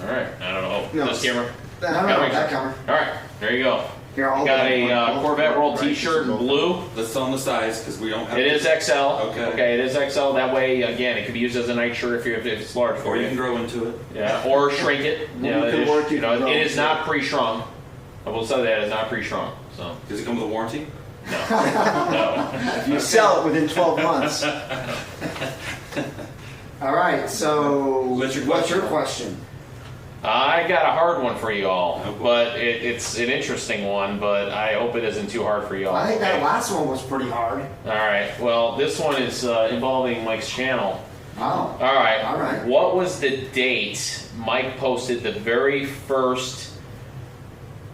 all right, I don't know. No. This camera? No, no, Camera. that camera. All right, there you go. Here, I'll We got open a one. Corvette World Right, t-shirt in this is blue. Let's tell them the size because we don't have. It is XL. Okay. It is XL. That way, again, it can be used as a night shirt if it's large for Or you you. can grow into it. Yeah, or shrink it. You know, You can it is, work, you you know, can grow. it is not pre-shrunk. I will say that it's not pre-shrunk. So Does it come with a warranty? no. You sell it within 12 months. All right, so What's your question? I got a hard one for you all, Oh, boy. but it's an interesting one. But I hope it isn't too hard for you all. I think that okay? last one was pretty hard. All right. Well, this one is involving Mike's channel. Oh. All right. All right. What was the date Mike posted the very first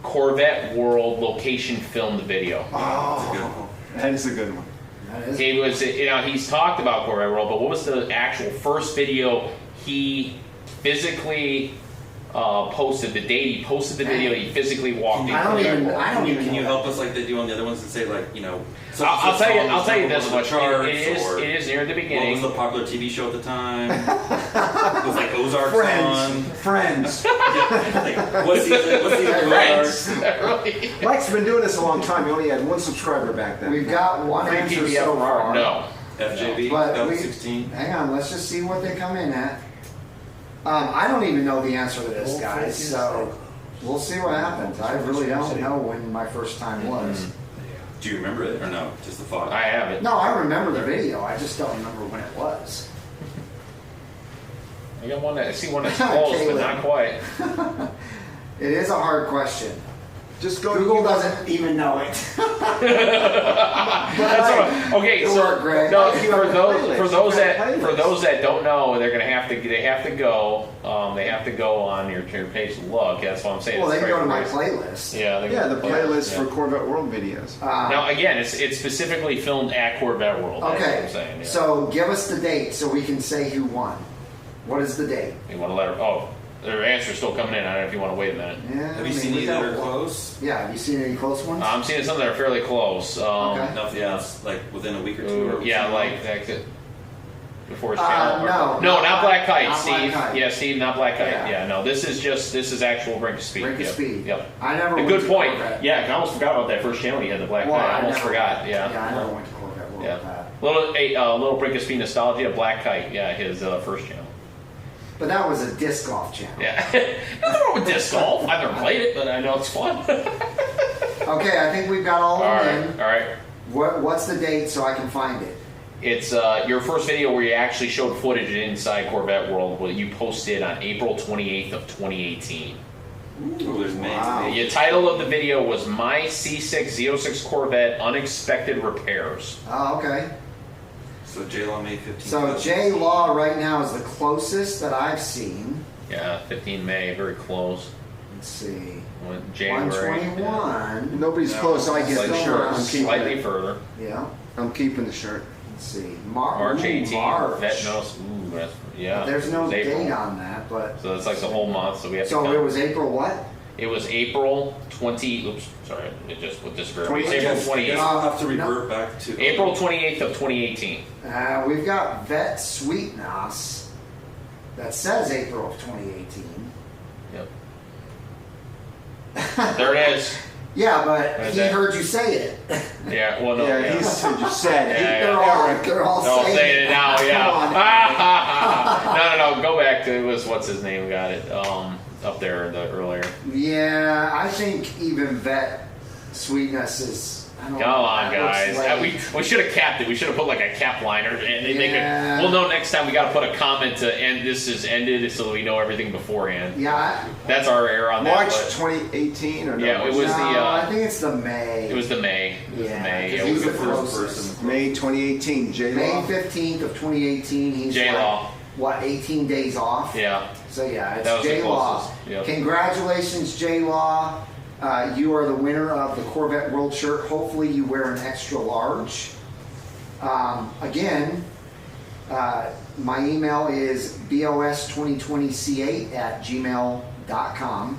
Corvette World location filmed video? Oh, that is a good one. That is. He was, you know, he's talked about Corvette World, but what was the actual first video he physically posted the date he posted the video. He physically walked in. Can you help us like they do on the other ones and say like, you know? I'll tell you this much. It is near the beginning. What was the popular TV show at the time? It was like Ozark's on. Friends. Like, what season Friends. Mike's been doing this a long time. He only had one subscriber back then. We've got one answer so far. No. FJB, But 2016. hang on, let's just see what they come in at. I don't even know the answer to this, guys, so we'll see what happens. I really don't know when my first time was. Do you remember it or no? Just the thought. I have it. No, I remember the video. I just don't remember when it was. I got one. I see one that's close, but not quite. It is a hard question. Just go. Google doesn't even know it. Okay, so no, for those that don't know, they have to go on your page to look. That's what I'm saying. Well, they can go to my playlist. Yeah, the playlist for Corvette World videos. Now again, it's specifically filmed at Corvette World. That's what Okay, I'm saying. Yeah. so give us the date so we can say who won. What is the date? You want to let her? Oh, their answer's still coming in. I don't know if you want to wait a minute. Yeah, Have you seen any that are close? Yeah, have you seen any close ones? I'm seeing some that are fairly close. Okay. Nothing else, like within a week or two? Or Yeah, like before his channel. No, not Black Kite, not Steve. Black Kite. Yeah, Steve, not Black Kite. Yeah. Yeah, no, this is actual Brinkofspeed. Brinkofspeed. Yep. I never. A went good to point. Corvette. Yeah, I almost forgot about that first channel you had, the Black Well, Kite. I almost never- forgot. Yeah. Yeah, I never went to Corvette World. Yeah. Little Brinkofspeed nostalgia, Black Kite. Yeah, his first channel. But that was a disc golf channel. Yeah. Nothing wrong with disc golf. I've never played it, but I know it's fun. Okay, I think we've got all of them in. All right. What's the date so I can find it? It's your first video where you actually showed footage inside Corvette World. What you posted on April 28th of 2018. Oh, there's Wow. The title of the video was My C6 Corvette Unexpected Repairs. Oh, okay. So J-Law May 15th. So J Law right now is the closest that I've seen. Yeah, 15 May, very close. Let's see. January. 121. Nobody's close. I get the Slightly, shirt. I'm keeping slightly it. further. Yeah. I'm keeping the shirt. Let's see. March 18th. March. Vet notes. Ooh, that's, yeah. There's no It was April. date on that, but So it's like the whole month. So we have to so count. it was April what? It was April 20. Oops, sorry, it just with this. It was April 28th. I'll have to revert back to April 28th of 2018. We've got Vet Sweetness that says April of 2018. Yep. There it is. Yeah, but Right he there. heard you say it. Yeah. Well, no. Yeah, Yeah. he just said it. Yeah, They're all No, saying saying it now. Come Yeah. no. Go back to it was what's his name got it up there earlier. Yeah, I think even Vet Sweetness is. I don't Come know, on, that looks guys. like- We should have capped it. We should have put like a cap liner, and they Yeah. could. We'll know next time. We got to put a comment to end. This is ended, so we know everything beforehand. Yeah, That's our error on that. March but 2018 or no? Yeah, it was no, the, I think it's the May. it was the May. It was the Yeah, May. 'cause It he's was the the first closest. person. May 2018. J May Law. 15th of 2018. He's J-Law. like, what, 18 days off? Yeah. So yeah, That it's was the J-Law. closest, yep. Congratulations, J-Law. You are the winner of the Corvette World shirt. Hopefully you wear an extra large. Again, my email is bos2020c8@gmail.com.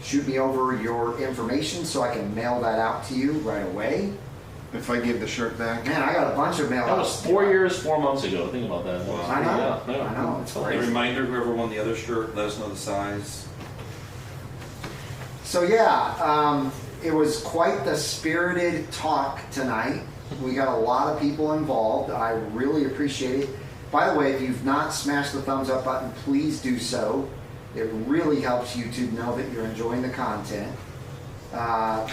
Shoot me over your information so I can mail that out to you right away. If I give the shirt back. Man, I got a bunch of mail That was outs. 4 years, 4 months ago. Think about that. Wow. I know. Yeah. I know. It's A crazy. reminder, whoever won the other shirt, let us know the size. So yeah, it was quite the spirited talk tonight. We got a lot of people involved. I really appreciate it. By the way, if you've not smashed the thumbs up button, please do so. It really helps YouTube know that you're enjoying the content. And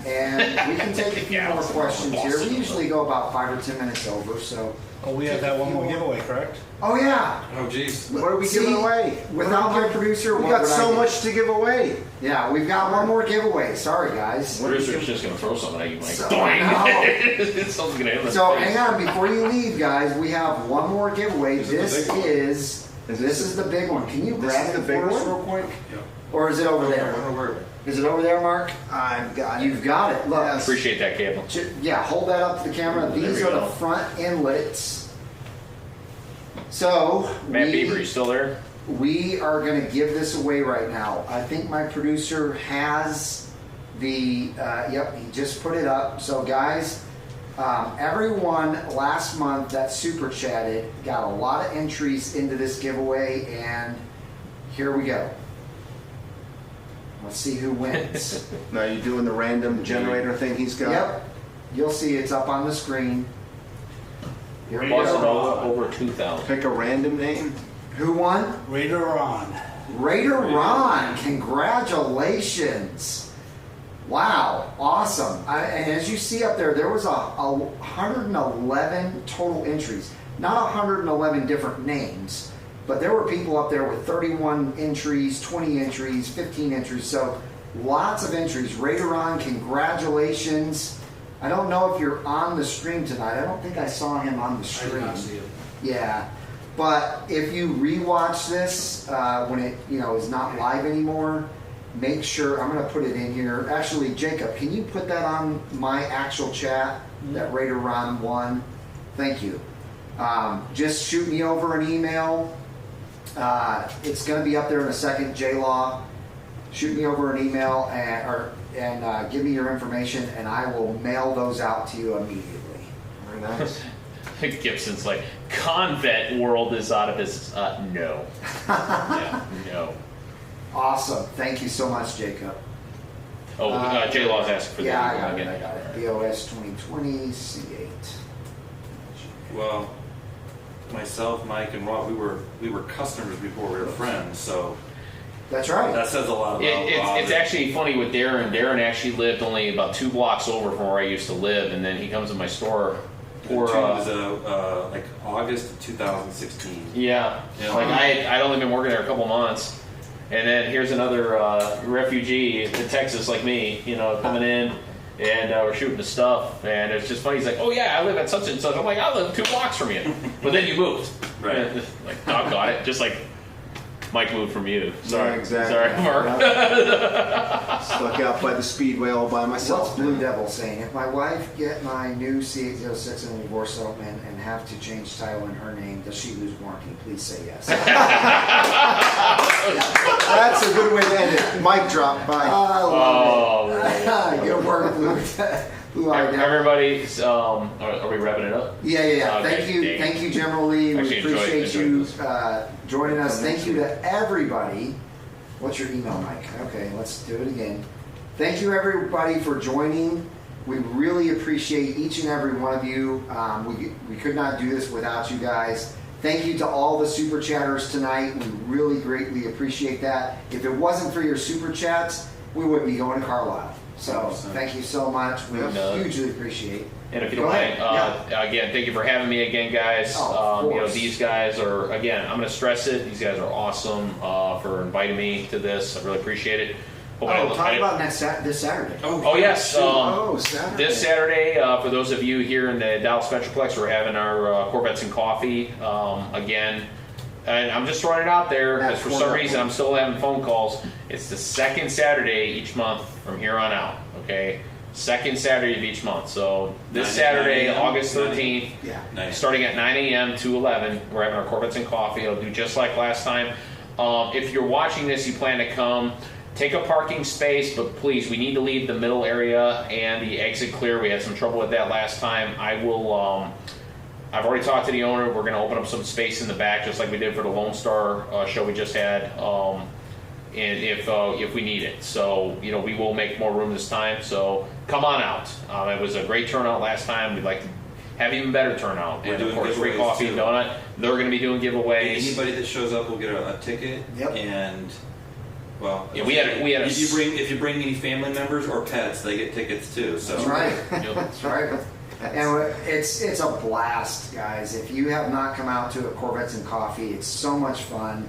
we can take a few more questions here. We usually go about 5 or 10 minutes over, so. Oh, we have that one more giveaway, correct? Oh yeah. Oh, geez. What are we See, giving away? Without my producer, We what got would I so do? much to give away. Yeah, we've got one more giveaway. Sorry, guys. Producer's just gonna throw something at you, Mike. So- Doing. Something's gonna hit him in So the face. hang on, before you leave, guys, we have one more giveaway. This is the This big one. is this is the big one. Can you This grab is it the big for us one? real quick? Yeah. Or is it over I there? don't know where. Is it over there, Mark? I've got it. You've got it. Look. Yes. Appreciate that, Cable. Yeah, hold that up to the camera. There These we are go. the front inlets. So Matt we- Bieber, you still there? we are going to give this away right now. I think my producer has the, yep, he just put it up. So guys, everyone last month that super chatted got a lot of entries into this giveaway, and here we go. Let's see who wins. Now you doing the random generator thing he's got? Yep, you'll see it's up on the screen. Here we Plus go. over 2,000. Pick a random name. Who won? Raider Ron. Raider Ron, congratulations. Wow, awesome. And as you see up there, there was a 111 total entries. Not 111 different names, but there were people up there with 31 entries, 20 entries, 15 entries. So lots of entries. Raider Ron, congratulations. I don't know if you're on the stream tonight. I don't think I saw him on the I stream. did not see him. Yeah. But if you rewatch this when it is not live anymore, make sure, I'm going to put it in here. Actually, Jacob, can you put that on my actual chat, that Raider Ron won? Thank you. Just shoot me over an email. It's going to be up there in a second, J-Law. Shoot me over an email and give me your information, and I will mail those out to you immediately. Very nice. Gibson's like, Corvette World is out of his. No. Yeah, no. Awesome. Thank you so much, Jacob. Oh, J-Law's asking for Yeah, the I got it. again. I got it. BOS 2020 C8. Well, myself, Mike, and Rob, we were customers before we were friends, so That's right. that says a lot about Rob. It's actually funny with Darren. Darren actually lived only about 2 blocks over from where I used to live, and then he comes to my store. It was like August of 2016. Yeah. Yeah. Like I'd only been working there a couple months, and then here's another refugee in Texas like me, coming in, and we're shooting the stuff, and it's just funny. He's like, "Oh yeah, I live at such and such." I'm like, "I live 2 blocks from you," but then you moved. Right. Like, doggone it, just like Mike moved from you. Sorry, Yeah, exactly. Sorry, Mark. Stuck out by the speedway all by myself. What's Blue Devil saying? If my wife get my new C806 in a divorce settlement and have to change title in her name, does she lose warranty? Please say yes. That's a good way to end it. Mic drop. Bye. I love Oh, it. Good work, Blue Eye Devil. everybody, are we wrapping it up? Yeah. Okay, Thank you, General Lee. We Actually, appreciate enjoyed you this. joining us. Thank you to everybody. What's your email, Mike? Okay, let's do it again. Thank you, everybody, for joining. We really appreciate each and every one of you. We could not do this without you guys. Thank you to all the super chatters tonight. We really greatly appreciate that. If it wasn't for your super chats, we wouldn't be going to Carlisle. So 100%. thank you so much. We Yeah. hugely appreciate. And if you Go don't mind, ahead. again, thank you for having me again, guys. Oh, of course. These guys are, again, I'm going to stress it. These guys are awesome for inviting me to this. I really appreciate it. Hope I Oh, didn't- talk I didn't- about this Saturday. Oh yes, Saturday. this Saturday, for those of you here in the Dallas Metroplex, we're having our Corvettes and Coffee again. And I'm just throwing it out there because for some reason I'm still having phone calls. It's the second Saturday each month from here on out. Okay, second Saturday of each month. So this 9 Saturday, a.m. August 13th, Yeah. Nice. starting at 9 a.m. to 11, we're having our Corvettes and Coffee. It'll do just like last time. If you're watching this, you plan to come. Take a parking space, but please, we need to leave the middle area and the exit clear. We had some trouble with that last time. I will. I've already talked to the owner. We're going to open up some space in the back, just like we did for the Lone Star show we just had, and if we need it. So we will make more room this time. So come on out. It was a great turnout last time. We'd like to have even better turnout. We're And of doing course, free giveaways, coffee and too. donut. They're going to be doing giveaways. Anybody that shows up will get a ticket. Yep. And well, Yeah, we had a if you bring any family members or pets, they get tickets too. So That's right. Yep. That's right. And it's a blast, guys. If you have not come out to a Corvettes and Coffee, it's so much fun.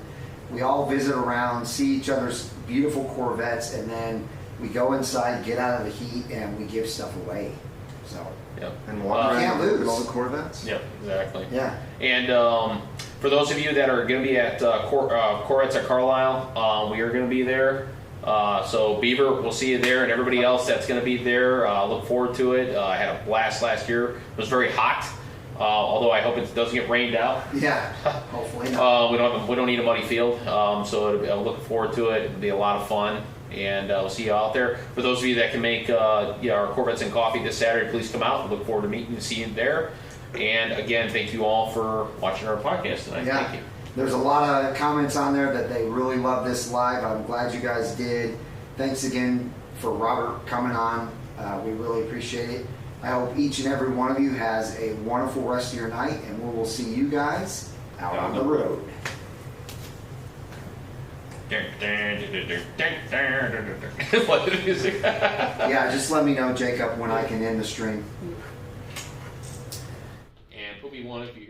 We all visit around, see each other's beautiful Corvettes, and then we go inside, get out of the heat, and we give stuff away. So, Yep. And walk around Can't and look lose. at all the Corvettes. Yep. Exactly. yeah. And for those of you that are going to be at Corvettes at Carlisle, we are going to be there. So Beaver, we'll see you there, and everybody else that's going to be there. Look forward to it. I had a blast last year. It was very hot. Although I hope it doesn't get rained out. Yeah, hopefully not. We don't need a muddy field, so I'm looking forward to it. It'll be a lot of fun, and we'll see you out there. For those of you that can make our Corvettes and Coffee this Saturday, please come out. We look forward to meeting and seeing you there. And again, thank you all for watching our podcast tonight. Yeah. Thank you. There's a lot of comments on there that they really love this live. I'm glad you guys did. Thanks again for Robert coming on. We really appreciate it. I hope each and every one of you has a wonderful rest of your night, and we will see you guys out on the road. What the music? Yeah, just let me know, Jacob, when I can end the stream. And put me one if you